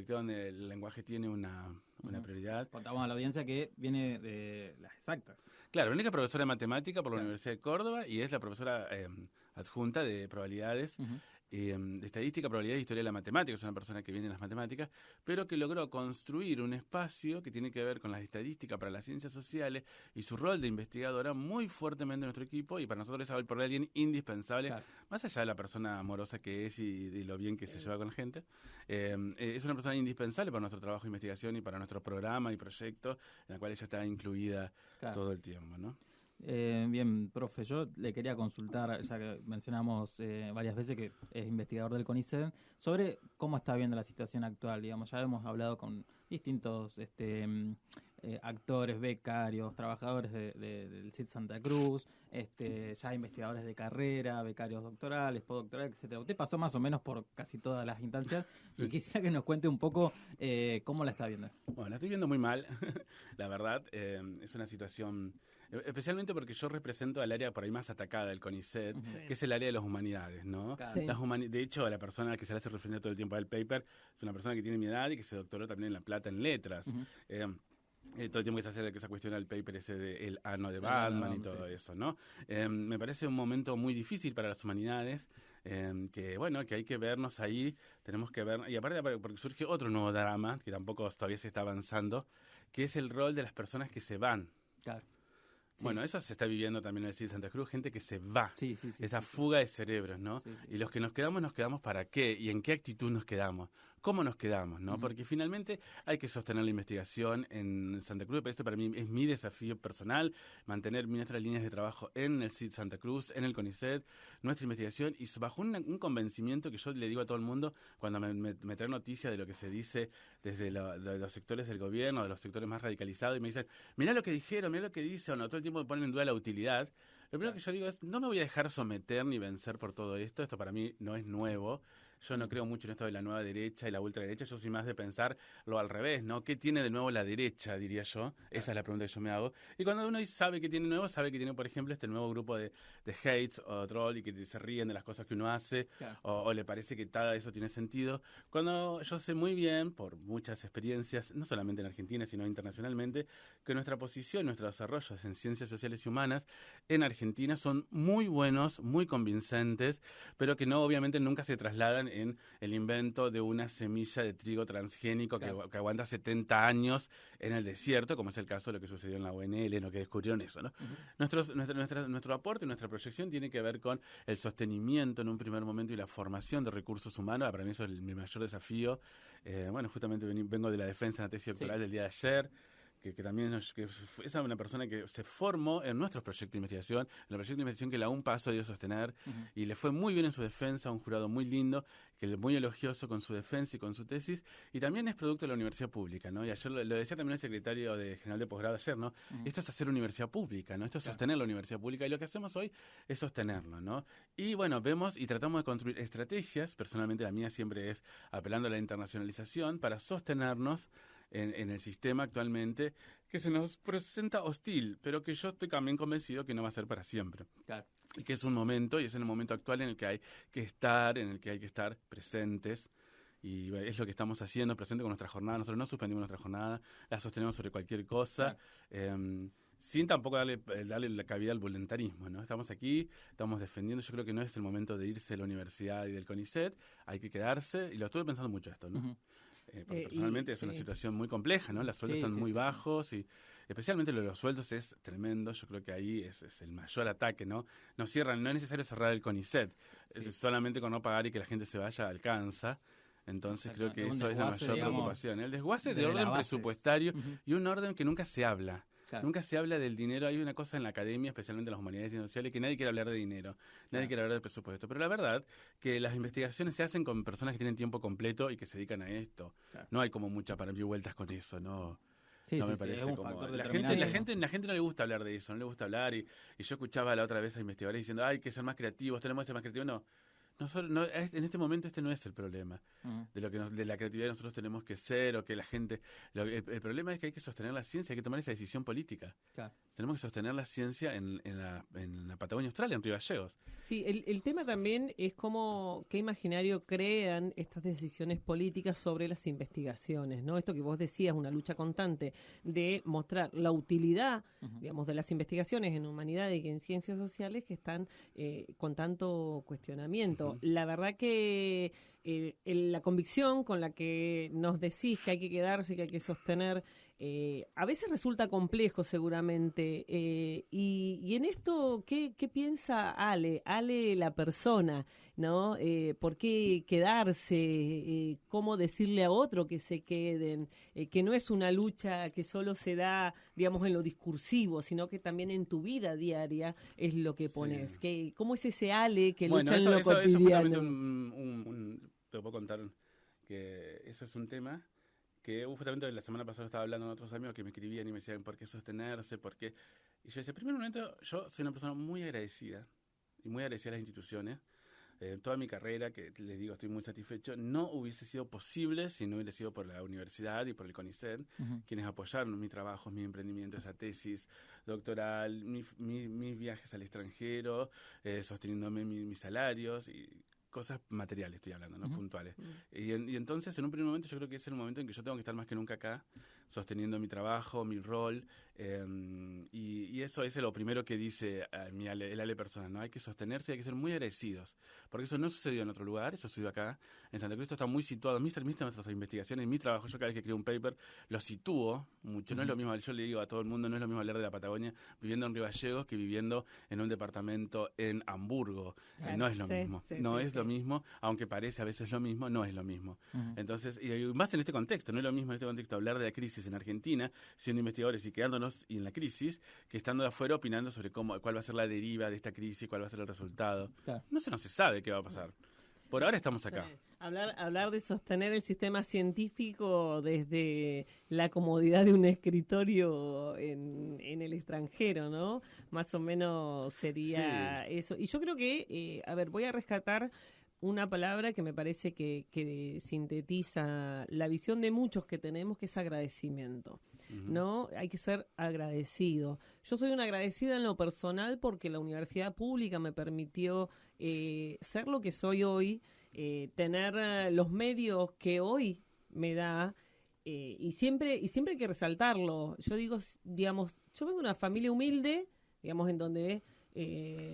donde el lenguaje tiene una prioridad. Contamos a la audiencia que viene de las exactas. Claro, Verónica es profesora de matemática por la Universidad de Córdoba y es la profesora adjunta de probabilidades, de estadística, probabilidad y historia de la matemática. Es una persona que viene de las matemáticas, pero que logró construir un espacio que tiene que ver con las estadísticas para las ciencias sociales y su rol de investigadora muy fuertemente en nuestro equipo y para nosotros es hoy por alguien indispensable, más allá de la persona amorosa que es y lo bien que se lleva con la gente. Es una persona indispensable para nuestro trabajo de investigación y para nuestro programa y proyecto en el cual ella está incluida todo el tiempo, ¿no? Bien, profe, yo le quería consultar, ya que mencionamos varias veces que es investigador del CONICET, sobre cómo está viendo la situación actual. Digamos, ya hemos hablado con distintos actores, becarios, trabajadores del CIT Santa Cruz, ya investigadores de carrera, becarios doctorales, postdoctorales, etcétera. Usted pasó más o menos por casi todas las instancias y quisiera que nos cuente un poco cómo la está viendo. Bueno, la estoy viendo muy mal, la verdad. Es una situación, especialmente porque yo represento al área por ahí más atacada del CONICET, que es el área de las humanidades, ¿no? De hecho, la persona que se le hace referencia todo el tiempo al paper es una persona que tiene mi edad y que se doctoró también en La Plata en letras. Todo el tiempo que se hace esa cuestión del paper ese de el ano de Batman y todo eso, ¿no? Me parece un momento muy difícil para las humanidades, que hay que vernos ahí, tenemos que ver, y aparte porque surge otro nuevo drama, que tampoco todavía se está avanzando, que es el rol de las personas que se van. Claro. Bueno, eso se está viviendo también en el CID Santa Cruz, gente que se va, Sí, esa fuga de cerebros, ¿no? Sí, sí. Y los que nos quedamos ¿para qué? ¿Y en qué actitud nos quedamos? ¿Cómo nos quedamos, no? Porque finalmente hay que sostener la investigación en Santa Cruz, pero esto para mí es mi desafío personal, mantener nuestras líneas de trabajo en el CID Santa Cruz, en el CONICET, nuestra investigación, y bajo un convencimiento que yo le digo a todo el mundo cuando me trae noticia de lo que se dice desde de los sectores del gobierno, de los sectores más radicalizados, y me dicen, mirá lo que dijeron, mirá lo que dice, o no, todo el tiempo me ponen en duda la utilidad. Lo primero que yo digo es, no me voy a dejar someter ni vencer por todo esto para mí no es nuevo. Yo no creo mucho en esto de la nueva derecha y la ultraderecha, yo soy más de pensar lo al revés, ¿no? ¿Qué tiene de nuevo la derecha, diría yo? Esa es la pregunta que yo me hago. Y cuando uno sabe que tiene nuevo, sabe que tiene, por ejemplo, este nuevo grupo de hates o troll y que se ríen de las cosas que uno hace, o le parece que todo eso tiene sentido. Cuando yo sé muy bien, por muchas experiencias, no solamente en Argentina, sino internacionalmente, que nuestra posición, nuestros desarrollos en ciencias sociales y humanas en Argentina son muy buenos, muy convincentes, pero que no, obviamente, nunca se trasladan en el invento de una semilla de trigo transgénico que aguanta 70 años en el desierto, como es el caso de lo que sucedió en la UNL, en lo que descubrieron eso, ¿no? Nuestro aporte, nuestra proyección tiene que ver con el sostenimiento en un primer momento y la formación de recursos humanos. Para mí eso es mi mayor desafío. Bueno, justamente vengo de la defensa de la tesis doctoral del día de ayer, que también es una persona que se formó en nuestros proyectos de investigación, en el proyecto de investigación que la UNPA ha podido sostener, y le fue muy bien en su defensa, un jurado muy lindo, que es muy elogioso con su defensa y con su tesis, y también es producto de la universidad pública, ¿no? Y ayer lo decía también el secretario general de posgrado ayer, ¿no? Esto es hacer universidad pública, ¿no? Esto es sostener la universidad pública, y lo que hacemos hoy es sostenerlo, ¿no? Y bueno, vemos y tratamos de construir estrategias, personalmente la mía siempre es apelando a la internacionalización, para sostenernos en el sistema actualmente, que se nos presenta hostil, pero que yo estoy también convencido que no va a ser para siempre. Claro. Y que es un momento, y es en el momento actual en el que hay que estar presentes, y es lo que estamos haciendo, presente con nuestra jornada. Nosotros no suspendimos nuestra jornada, la sostenemos sobre cualquier cosa, sin tampoco darle la cabida al voluntarismo, ¿no? Estamos aquí, estamos defendiendo. Yo creo que no es el momento de irse de la universidad y del CONICET, hay que quedarse, y lo estuve pensando mucho esto, ¿no? Porque personalmente es una situación muy compleja, ¿no? Los sueldos están muy bajos, y especialmente lo de los sueldos es tremendo. Yo creo que ahí es el mayor ataque, ¿no? No es necesario cerrar el CONICET, solamente con no pagar y que la gente se vaya alcanza. Entonces creo que eso es la mayor preocupación. El desguace de orden presupuestario y un orden que nunca se habla. Claro. Nunca se habla del dinero. Hay una cosa en la academia, especialmente en las humanidades y sociales, que nadie quiere hablar de dinero, nadie quiere hablar de presupuesto. Pero la verdad que las investigaciones se hacen con personas que tienen tiempo completo y que se dedican a esto. Claro. No hay como mucha para vueltas con eso, ¿no? No me parece como... La gente no le gusta hablar de eso, no le gusta hablar. Y yo escuchaba la otra vez a investigadores diciendo, hay que ser más creativos, tenemos que ser más creativos. En este momento este no es el problema de la creatividad que nosotros tenemos que ser, o que la gente... El problema es que hay que sostener la ciencia, hay que tomar esa decisión política. Claro. Tenemos que sostener la ciencia en la Patagonia Austral, en Río Gallegos. Sí, el tema también es qué imaginario crean estas decisiones políticas sobre las investigaciones, ¿no? Esto que vos decías, una lucha constante de mostrar la utilidad, digamos, de las investigaciones en humanidades y en ciencias sociales que están con tanto cuestionamiento. La verdad que la convicción con la que nos decís que hay que quedarse, que hay que sostener, a veces resulta complejo seguramente. Y en esto, ¿qué piensa Ale la persona, ¿no? ¿Por qué quedarse? ¿Cómo decirle a otro que se queden? Que no es una lucha que solo se da, digamos, en lo discursivo, sino que también en tu vida diaria es lo que pones. ¿Cómo es ese Ale que lucha en lo cotidiano? Eso justamente te puedo contar que eso es un tema que justamente la semana pasada estaba hablando con otros amigos que me escribían y me decían ¿por qué sostenerse? ¿Por qué? Y yo decía, en primer momento, yo soy una persona muy agradecida y muy agradecida a las instituciones. Toda mi carrera, que les digo, estoy muy satisfecho, no hubiese sido posible si no hubiera sido por la universidad y por el CONICET, quienes apoyaron mi trabajo, mi emprendimiento, esa tesis doctoral, mis viajes al extranjero, sosteniéndome mis salarios y cosas materiales estoy hablando, ¿no? Puntuales. Y entonces, en un primer momento, yo creo que es el momento en que yo tengo que estar más que nunca acá, sosteniendo mi trabajo, mi rol, y eso es lo primero que dice el Ale personal, ¿no? Hay que sostenerse, hay que ser muy agradecidos, porque eso no sucedió en otro lugar, eso sucedió acá, en Santa Cruz esto está muy situado, nuestras investigaciones, mi trabajo, yo cada vez que creo un paper, lo sitúo mucho, no es lo mismo, yo le digo a todo el mundo, no es lo mismo hablar de la Patagonia viviendo en Río Gallegos que viviendo en un departamento en Hamburgo, Claro, no es lo mismo, no es lo sí. mismo, aunque parece a veces lo mismo, no es lo mismo. Entonces, y más en este contexto, no es lo mismo en este contexto hablar de la crisis en Argentina, siendo investigadores y quedándonos en la crisis, que estando de afuera opinando sobre cuál va a ser la deriva de esta crisis, cuál va a ser el resultado. Claro. No se sabe qué va a pasar. Por ahora estamos acá. Sí. Hablar de sostener el sistema científico desde la comodidad de un escritorio en el extranjero, ¿no? Más o menos sería eso. Y yo creo que, voy a rescatar una palabra que me parece que sintetiza la visión de muchos que tenemos, que es agradecimiento, ¿no? Hay que ser agradecido. Yo soy una agradecida en lo personal porque la universidad pública me permitió ser lo que soy hoy, tener los medios que hoy me da, y siempre hay que resaltarlo. Yo digo, digamos, yo vengo de una familia humilde, digamos, en donde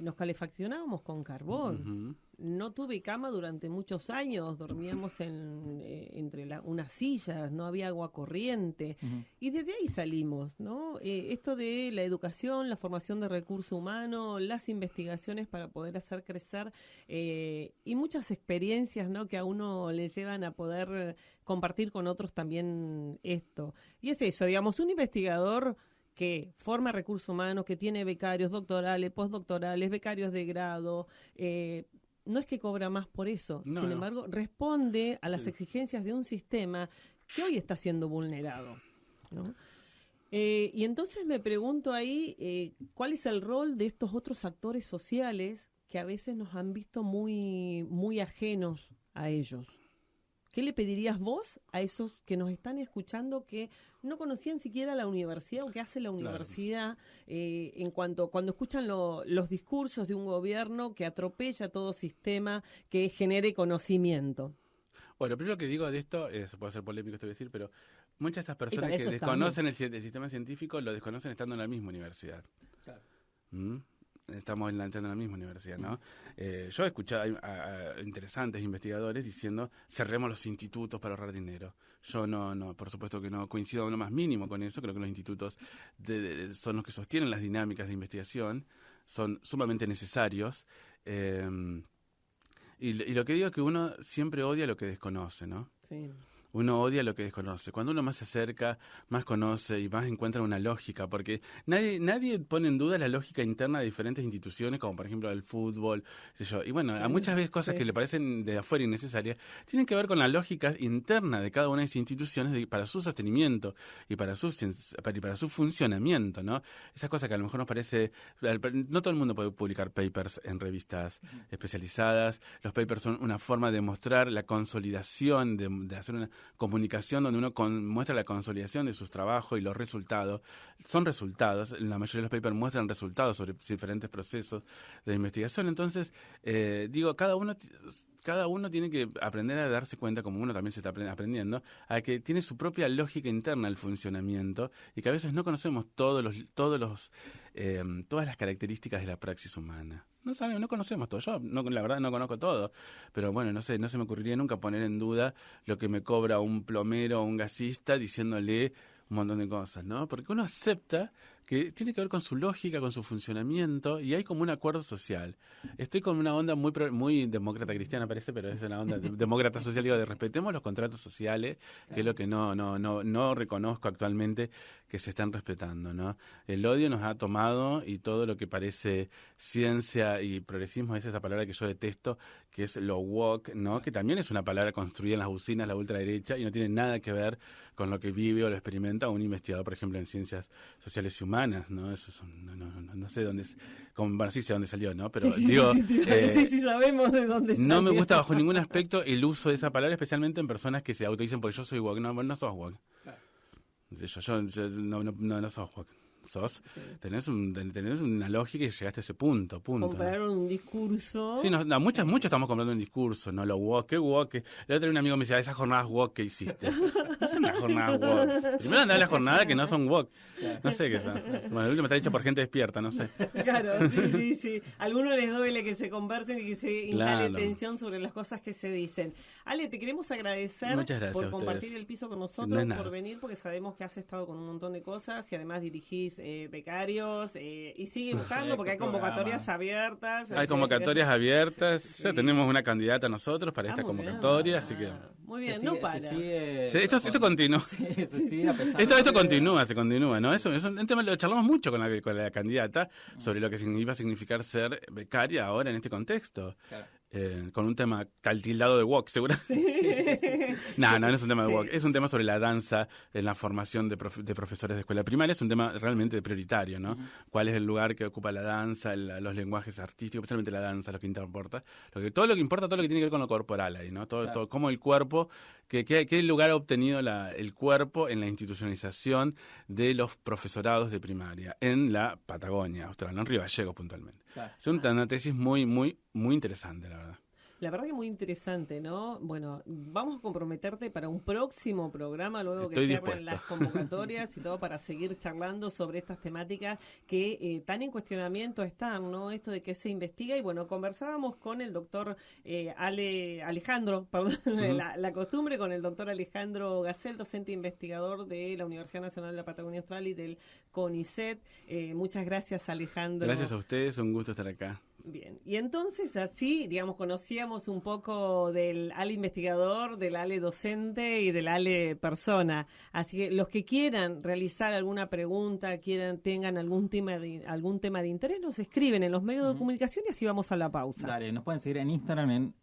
nos calefaccionábamos con carbón. No tuve cama durante muchos años, dormíamos entre unas sillas, no había agua corriente. Y desde ahí salimos, ¿no? Esto de la educación, la formación de recursos humanos, las investigaciones para poder hacer crecer, y muchas experiencias, ¿no?, que a uno le llevan a poder compartir con otros también esto. Y es eso, digamos, un investigador que forma recursos humanos, que tiene becarios doctorales, postdoctorales, becarios de grado, no es que cobra más por eso, sin embargo, responde a las exigencias de un sistema que hoy está siendo vulnerado, ¿no? Y entonces me pregunto ahí, ¿cuál es el rol de estos otros actores sociales que a veces nos han visto muy, muy ajenos a ellos? ¿Qué le pedirías vos a esos que nos están escuchando que no conocían siquiera la universidad o qué hace la universidad, cuando escuchan los discursos de un gobierno que atropella todo sistema que genere conocimiento? Bueno, primero que digo de esto, puede ser polémico esto que decir, pero muchas de esas personas para que eso desconocen el sistema científico lo desconocen estando en la misma universidad. Claro. Estamos entrando en la misma universidad, ¿no? Yo he escuchado a interesantes investigadores diciendo cerremos los institutos para ahorrar dinero. Yo no, por supuesto que no coincido en lo más mínimo con eso. Creo que los institutos son los que sostienen las dinámicas de investigación, son sumamente necesarios. Y lo que digo es que uno siempre odia lo que desconoce, ¿no? Sí. Uno odia lo que desconoce. Cuando uno más se acerca, más conoce y más encuentra una lógica, porque nadie pone en duda la lógica interna de diferentes instituciones, como por ejemplo el fútbol, qué sé yo. Y bueno, a muchas veces cosas que le parecen de afuera innecesarias, tienen que ver con la lógica interna de cada una de esas instituciones para su sostenimiento y para su funcionamiento, ¿no? Esas cosas que a lo mejor nos parece... No todo el mundo puede publicar papers en revistas especializadas. Los papers son una forma de mostrar la consolidación, de hacer una comunicación donde uno muestra la consolidación de sus trabajos y los resultados. Son resultados, la mayoría de los papers muestran resultados sobre diferentes procesos de investigación. Entonces, cada uno tiene que aprender a darse cuenta, como uno también se está aprendiendo, a que tiene su propia lógica interna el funcionamiento y que a veces no conocemos todas las características de la praxis humana. No conocemos todo. Yo, la verdad, no conozco todo. Pero bueno, no se me ocurriría nunca poner en duda lo que me cobra un plomero o un gasista diciéndole un montón de cosas, ¿no? Porque uno acepta que tiene que ver con su lógica, con su funcionamiento, y hay como un acuerdo social. Estoy con una onda muy demócrata cristiana, parece, pero es una onda demócrata social, digo, de respetemos los contratos sociales, que es lo que no reconozco actualmente que se están respetando, ¿no? El odio nos ha tomado y todo lo que parece ciencia y progresismo es esa palabra que yo detesto, que es lo woke, ¿no? Que también es una palabra construida en las usinas, la ultraderecha, y no tiene nada que ver con lo que vive o lo experimenta un investigador, por ejemplo, en ciencias sociales y humanas, ¿no? Eso no sé dónde es, sí sé dónde salió, ¿no? Pero sí, sabemos de dónde salió. No me gusta bajo ningún aspecto el uso de esa palabra, especialmente en personas que se autodicen porque yo soy woke. No sos woke. Yo no sos woke. tenés una lógica y llegaste a ese punto. Compraron un discurso. Sí, muchos estamos comprando un discurso, no lo woke. ¿Qué woke? El otro día un amigo me decía, esas jornadas woke que hiciste. No son las jornadas woke. Primero andá a las jornadas que no son woke. No sé qué son. Bueno, el último está hecho por gente despierta, no sé. Claro, sí. A algunos les duele que se conversen y que se instale tensión sobre las cosas que se dicen. Ale, te queremos agradecer por compartir el piso con nosotros, por venir, porque sabemos que has estado con un montón de cosas y además dirigís becarios y sigue buscando porque hay convocatorias abiertas. Hay convocatorias abiertas. Sí. Ya tenemos una candidata nosotros para esta convocatoria, así que... Muy bien, no para. Esto continúa. Se continúa, ¿no? Eso es un tema, lo charlamos mucho con la candidata sobre lo que iba a significar ser becaria ahora en este contexto. Claro. Con un tema tildado de woke, seguramente. No es un tema de woke. Es un tema sobre la danza en la formación de profesores de escuela primaria. Es un tema realmente prioritario, ¿no? ¿Cuál es el lugar que ocupa la danza, los lenguajes artísticos, especialmente la danza, lo que importa? Todo lo que tiene que ver con lo corporal ahí, ¿no? Todo cómo el cuerpo, qué lugar ha obtenido el cuerpo en la institucionalización de los profesorados de primaria en la Patagonia Austral, en Río Gallegos puntualmente. Claro. Es una tesis muy, muy, muy interesante, la verdad. La verdad que muy interesante, ¿no? Bueno, vamos a comprometerte para un próximo programa, luego que cierren las convocatorias y todo, para seguir charlando sobre estas temáticas que tan en cuestionamiento están, ¿no? Esto de que se investiga. Y bueno, conversábamos con el doctor Alejandro, perdón, la costumbre, con el doctor Alejandro Gasell, docente investigador de la Universidad Nacional de la Patagonia Austral y del CONICET. Muchas gracias, Alejandro. Gracias a ustedes, un gusto estar acá. Bien, y entonces así, digamos, conocíamos un poco del Ale investigador, del Ale docente y del Ale persona. Así que los que quieran realizar alguna pregunta, tengan algún tema de interés, nos escriben en los medios de comunicación y así vamos a la pausa. Dale, nos pueden seguir en Instagram en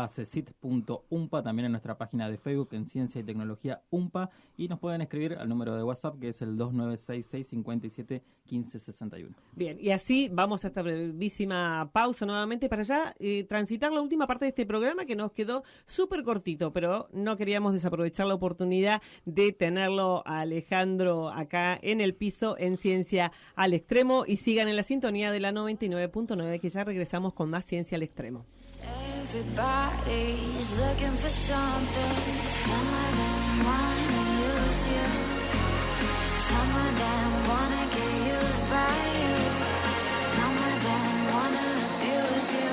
@cesit.umpa, también en nuestra página de Facebook en Ciencia y Tecnología UMPA, y nos pueden escribir al número de WhatsApp que es el 2966571561. Bien, y así vamos a esta brevísima pausa nuevamente para ya transitar la última parte de este programa que nos quedó súper cortito, pero no queríamos desaprovechar la oportunidad de tenerlo a Alejandro acá en el piso en Ciencia al Extremo, y sigan en la sintonía de la 99.9 que ya regresamos con más Ciencia al Extremo. Everybody's looking for something. Some of them wanna use you. Some of them wanna get used by you. Some of them wanna abuse you.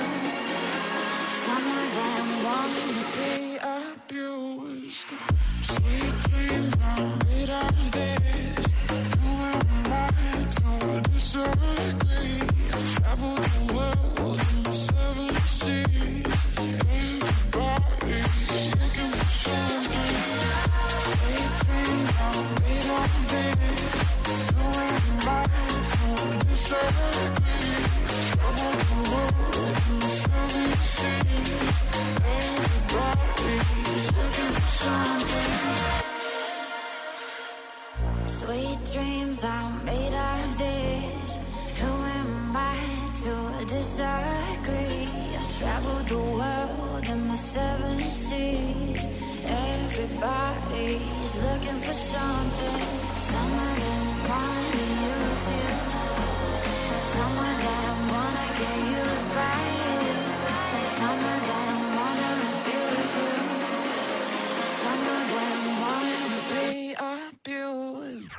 Some of them wanna be abused. Sweet dreams are made of this. Who am I to disagree? I've traveled the world in the 7 seas. Everybody's looking for something. Sweet dreams are made of this. Who am I to disagree? Travel the world in the 7 seas. Everybody's looking for something. Sweet dreams are made of this. Who am I to disagree? I've traveled the world in the 7 seas. Everybody's looking for something. Some of them wanna use you. Some of them wanna get used by you. Some of them wanna abuse you. Some of them wanna be abused.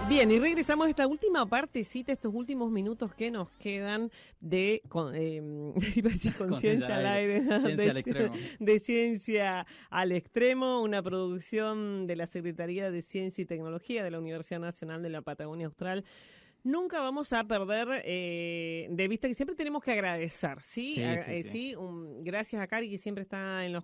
Bien, y regresamos a esta última partecita, estos últimos minutos que nos quedan de Conciencia al Aire, Ciencia al Extremo. de Ciencia al Extremo, una producción de la Secretaría de Ciencia y Tecnología de la Universidad Nacional de la Patagonia Austral. Nunca vamos a perder de vista que siempre tenemos que agradecer, ¿sí? Sí. Gracias a Cari, que siempre está en los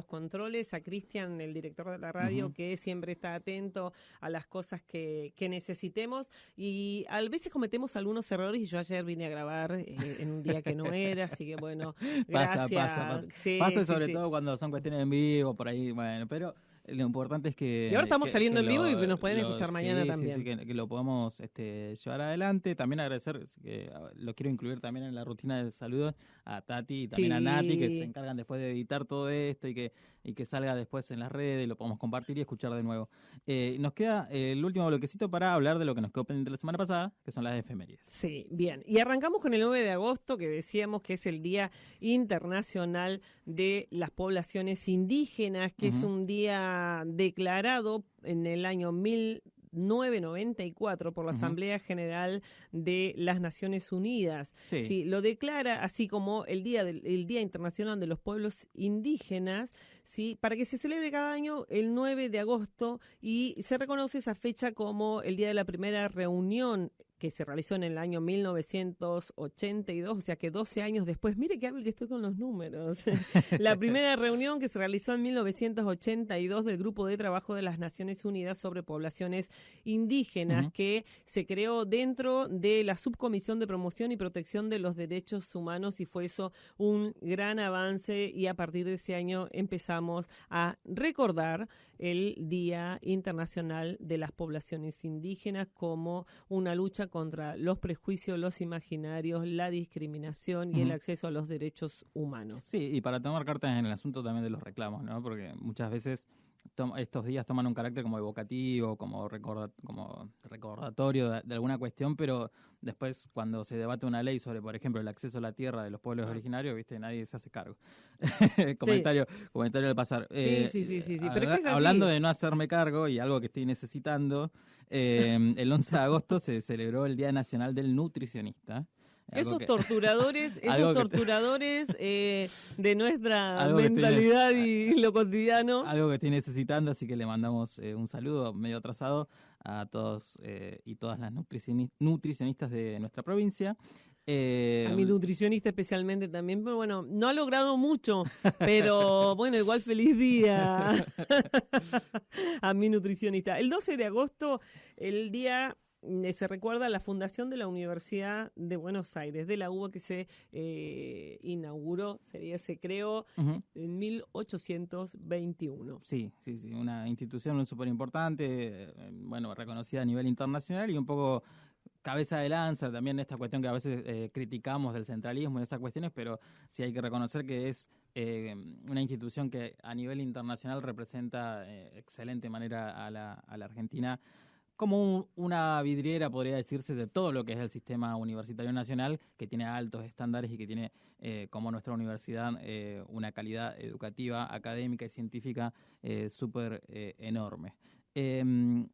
controles, a Cristian, el director de la radio, que siempre está atento a las cosas que necesitemos, y a veces cometemos algunos errores, y yo ayer vine a grabar en un día que no era, así que bueno, gracias. Pasa. Sí, pasa sobre todo cuando son cuestiones en vivo, por ahí, bueno, pero... Lo importante es que... Y ahora estamos saliendo en vivo y nos pueden lo, escuchar mañana también. Sí, que lo podamos llevar adelante. También agradecer, que lo quiero incluir también en la rutina del saludo, a Tati y también a Nati, que se encargan después de editar todo esto y que salga después en las redes, lo podamos compartir y escuchar de nuevo. Nos queda el último bloquecito para hablar de lo que nos quedó pendiente la semana pasada, que son las efemérides. Sí, bien. Y arrancamos con el 9 de agosto, que decíamos que es el Día Internacional de las Poblaciones Indígenas, que es un día declarado en el año 1994 por la Asamblea General de las Naciones Unidas. Sí, lo declara así como el Día Internacional de los Pueblos Indígenas, sí, para que se celebre cada año el 9 de agosto, y se reconoce esa fecha como el día de la primera reunión que se realizó en el año 1982, o sea que 12 años después. Mire que hábil que estoy con los números. La primera reunión que se realizó en 1982 del Grupo de Trabajo de las Naciones Unidas sobre Poblaciones Indígenas, que se creó dentro de la Subcomisión de Promoción y Protección de los Derechos Humanos, y fue eso un gran avance, y a partir de ese año empezamos a recordar el Día Internacional de las Poblaciones Indígenas como una lucha contra los prejuicios, los imaginarios, la discriminación y el acceso a los derechos humanos. Sí, y para tomar cartas en el asunto también de los reclamos, ¿no? Porque muchas veces estos días toman un carácter como evocativo, como recordatorio de alguna cuestión, pero después cuando se debate una ley sobre, por ejemplo, el acceso a la tierra de los pueblos originarios, viste, nadie se hace cargo. comentario al pasar. Sí. Pero hablando de no hacerme cargo y algo que estoy necesitando, el 11 de agosto se celebró el Día Nacional del Nutricionista. Esos torturadores de nuestra mentalidad y lo cotidiano. Algo que estoy necesitando, así que le mandamos un saludo medio atrasado a todos y todas las nutricionistas de nuestra provincia. A mi nutricionista especialmente también, pero bueno, no ha logrado mucho, pero bueno, igual feliz día a mi nutricionista. El 12 de agosto, el día... se recuerda la fundación de la Universidad de Buenos Aires, de la UBA, que se inauguró, se creó en 1821. Sí, una institución súper importante, bueno, reconocida a nivel internacional y un poco cabeza de lanza también esta cuestión que a veces criticamos del centralismo y esas cuestiones, pero sí hay que reconocer que es una institución que a nivel internacional representa excelente manera a la Argentina, como una vidriera, podría decirse, de todo lo que es el sistema universitario nacional, que tiene altos estándares y que tiene, como nuestra universidad, una calidad educativa, académica y científica súper enorme. El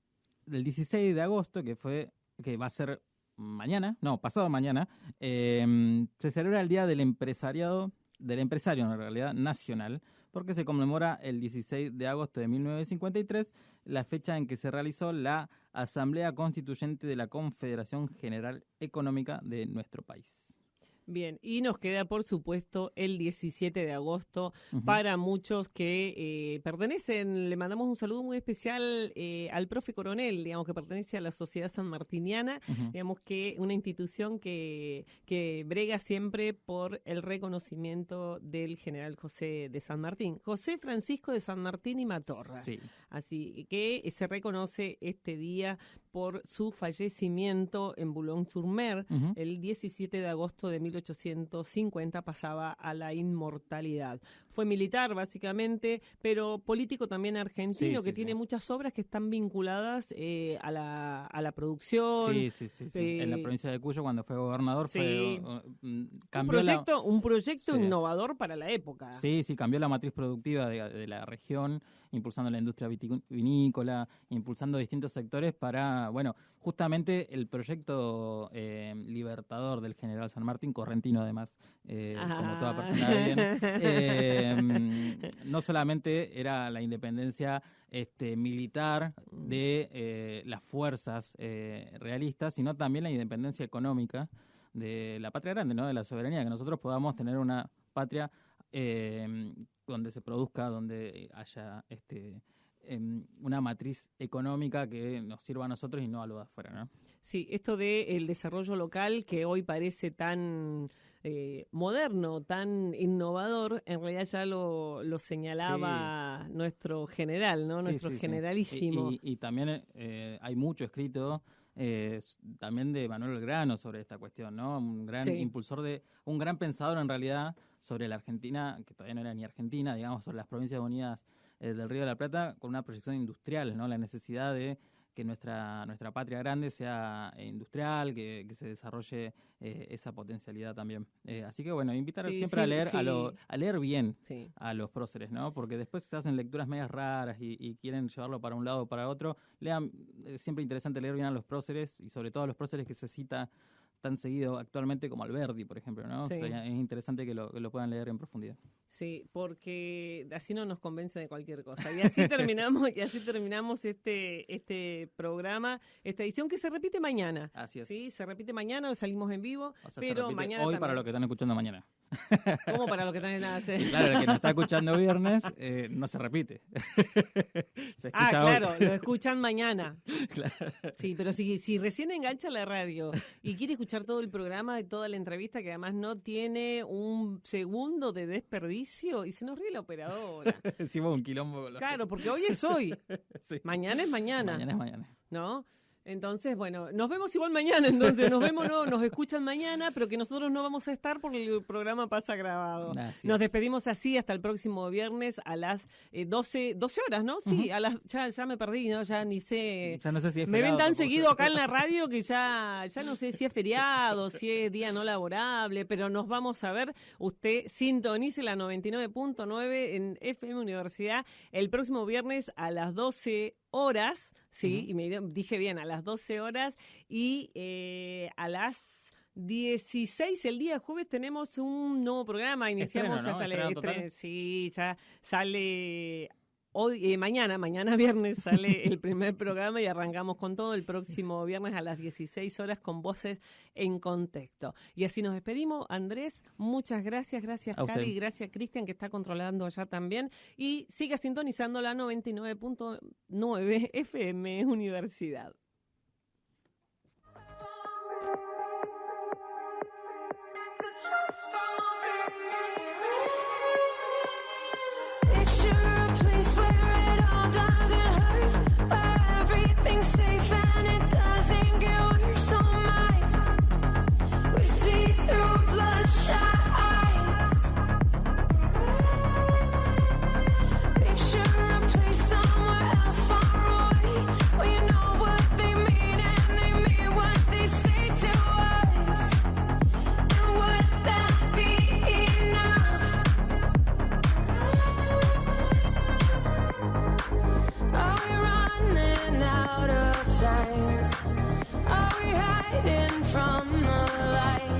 16 de agosto, que va a ser pasado mañana, se celebra el Día del Empresario en realidad nacional, porque se conmemora el 16 de agosto de 1953, la fecha en que se realizó la Asamblea Constituyente de la Confederación General Económica de nuestro país. Bien, y nos queda, por supuesto, el 17 de agosto para muchos que pertenecen. Le mandamos un saludo muy especial al profe Coronel, digamos, que pertenece a la Sociedad Sanmartiniana, digamos que una institución que brega siempre por el reconocimiento del general José de San Martín, José Francisco de San Martín y Matorras. Sí. Así que se reconoce este día por su fallecimiento en Boulogne-sur-Mer, el 17 de agosto de 1850 pasaba a la inmortalidad. fue militar básicamente, pero político también argentino, que tiene muchas obras que están vinculadas a la producción. Sí. En la provincia de Cuyo, cuando fue gobernador, cambió un proyecto innovador para la época. Sí, cambió la matriz productiva de la región, impulsando la industria vinícola, impulsando distintos sectores para, justamente el proyecto libertador del general San Martín, correntino además, como toda persona de bien, no solamente era la independencia militar de las fuerzas realistas, sino también la independencia económica de la patria grande, ¿no? De la soberanía, que nosotros podamos tener una patria donde se produzca, donde haya una matriz económica que nos sirva a nosotros y no a lo de afuera, ¿no? Sí, esto del desarrollo local que hoy parece tan moderno, tan innovador, en realidad ya lo señalaba nuestro general, ¿no? Nuestro generalísimo. Y también hay mucho escrito también de Manuel Belgrano sobre esta cuestión, ¿no? Un gran impulsor un gran pensador en realidad sobre la Argentina, que todavía no era ni Argentina, digamos, sobre las provincias unidas del Río de la Plata, con una proyección industrial, ¿no? La necesidad de que nuestra patria grande sea industrial, que se desarrolle esa potencialidad también. Así que invitar siempre a leer a leer bien a los próceres, ¿no? Porque después se hacen lecturas medias raras y quieren llevarlo para un lado o para otro. Lean, es siempre interesante leer bien a los próceres y sobre todo a los próceres que se cita tan seguido actualmente como Alberdi, por ejemplo, ¿no? Sí. O sea, es interesante que lo puedan leer en profundidad. Sí, porque así no nos convence de cualquier cosa. Y así terminamos este programa, esta edición que se repite mañana. Así es. Sí, se repite mañana, salimos en vivo, o sea, pero mañana hoy también. Para los que están escuchando mañana. ¿Cómo para los que están en la Claro, el que nos está escuchando viernes no se repite. Se escucha claro, hoy. lo escuchan mañana. Claro. Sí, pero si recién engancha la radio y quiere escuchar todo el programa y toda la entrevista, que además no tiene un segundo de desperdicio, y se nos ríe la operadora. Hicimos un quilombo con los Claro, porque hoy es hoy. Sí. Mañana es mañana. Mañana es mañana. ¿No? Entonces, nos vemos igual mañana, entonces nos escuchan mañana, pero que nosotros no vamos a estar porque el programa pasa grabado. Nos despedimos así hasta el próximo viernes a las 12 horas, ¿no? Sí, a las ya me perdí, ¿no? Ya ni sé. Ya no sé si es me feriado, ven tan seguido acá en la radio que ya no sé si es feriado, si es día no laborable, pero nos vamos a ver. Usted sintonice la 99.9 en FM Universidad el próximo viernes a las 12 horas, sí, y me dije bien, a las 12 horas y a las 16 el día jueves tenemos un nuevo programa, iniciamos, Estreno, ¿no? Ya sale hoy, mañana viernes sale el primer programa y arrancamos con todo el próximo viernes a las 16 horas con Voces en Contexto. Y así nos despedimos. Andrés, muchas gracias Cari, gracias Cristian que está controlando allá también. Y siga sintonizando la 99.9 FM Universidad. Safe and it doesn't get worse. Oh my, we see through bloodshot eyes. Picture a place somewhere else far away, where you know what they mean and they mean what they say to us. And would that be enough? Are we running out of time? Are we hiding from the light?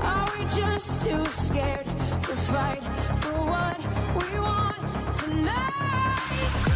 Are we just too scared to fight for what we want tonight?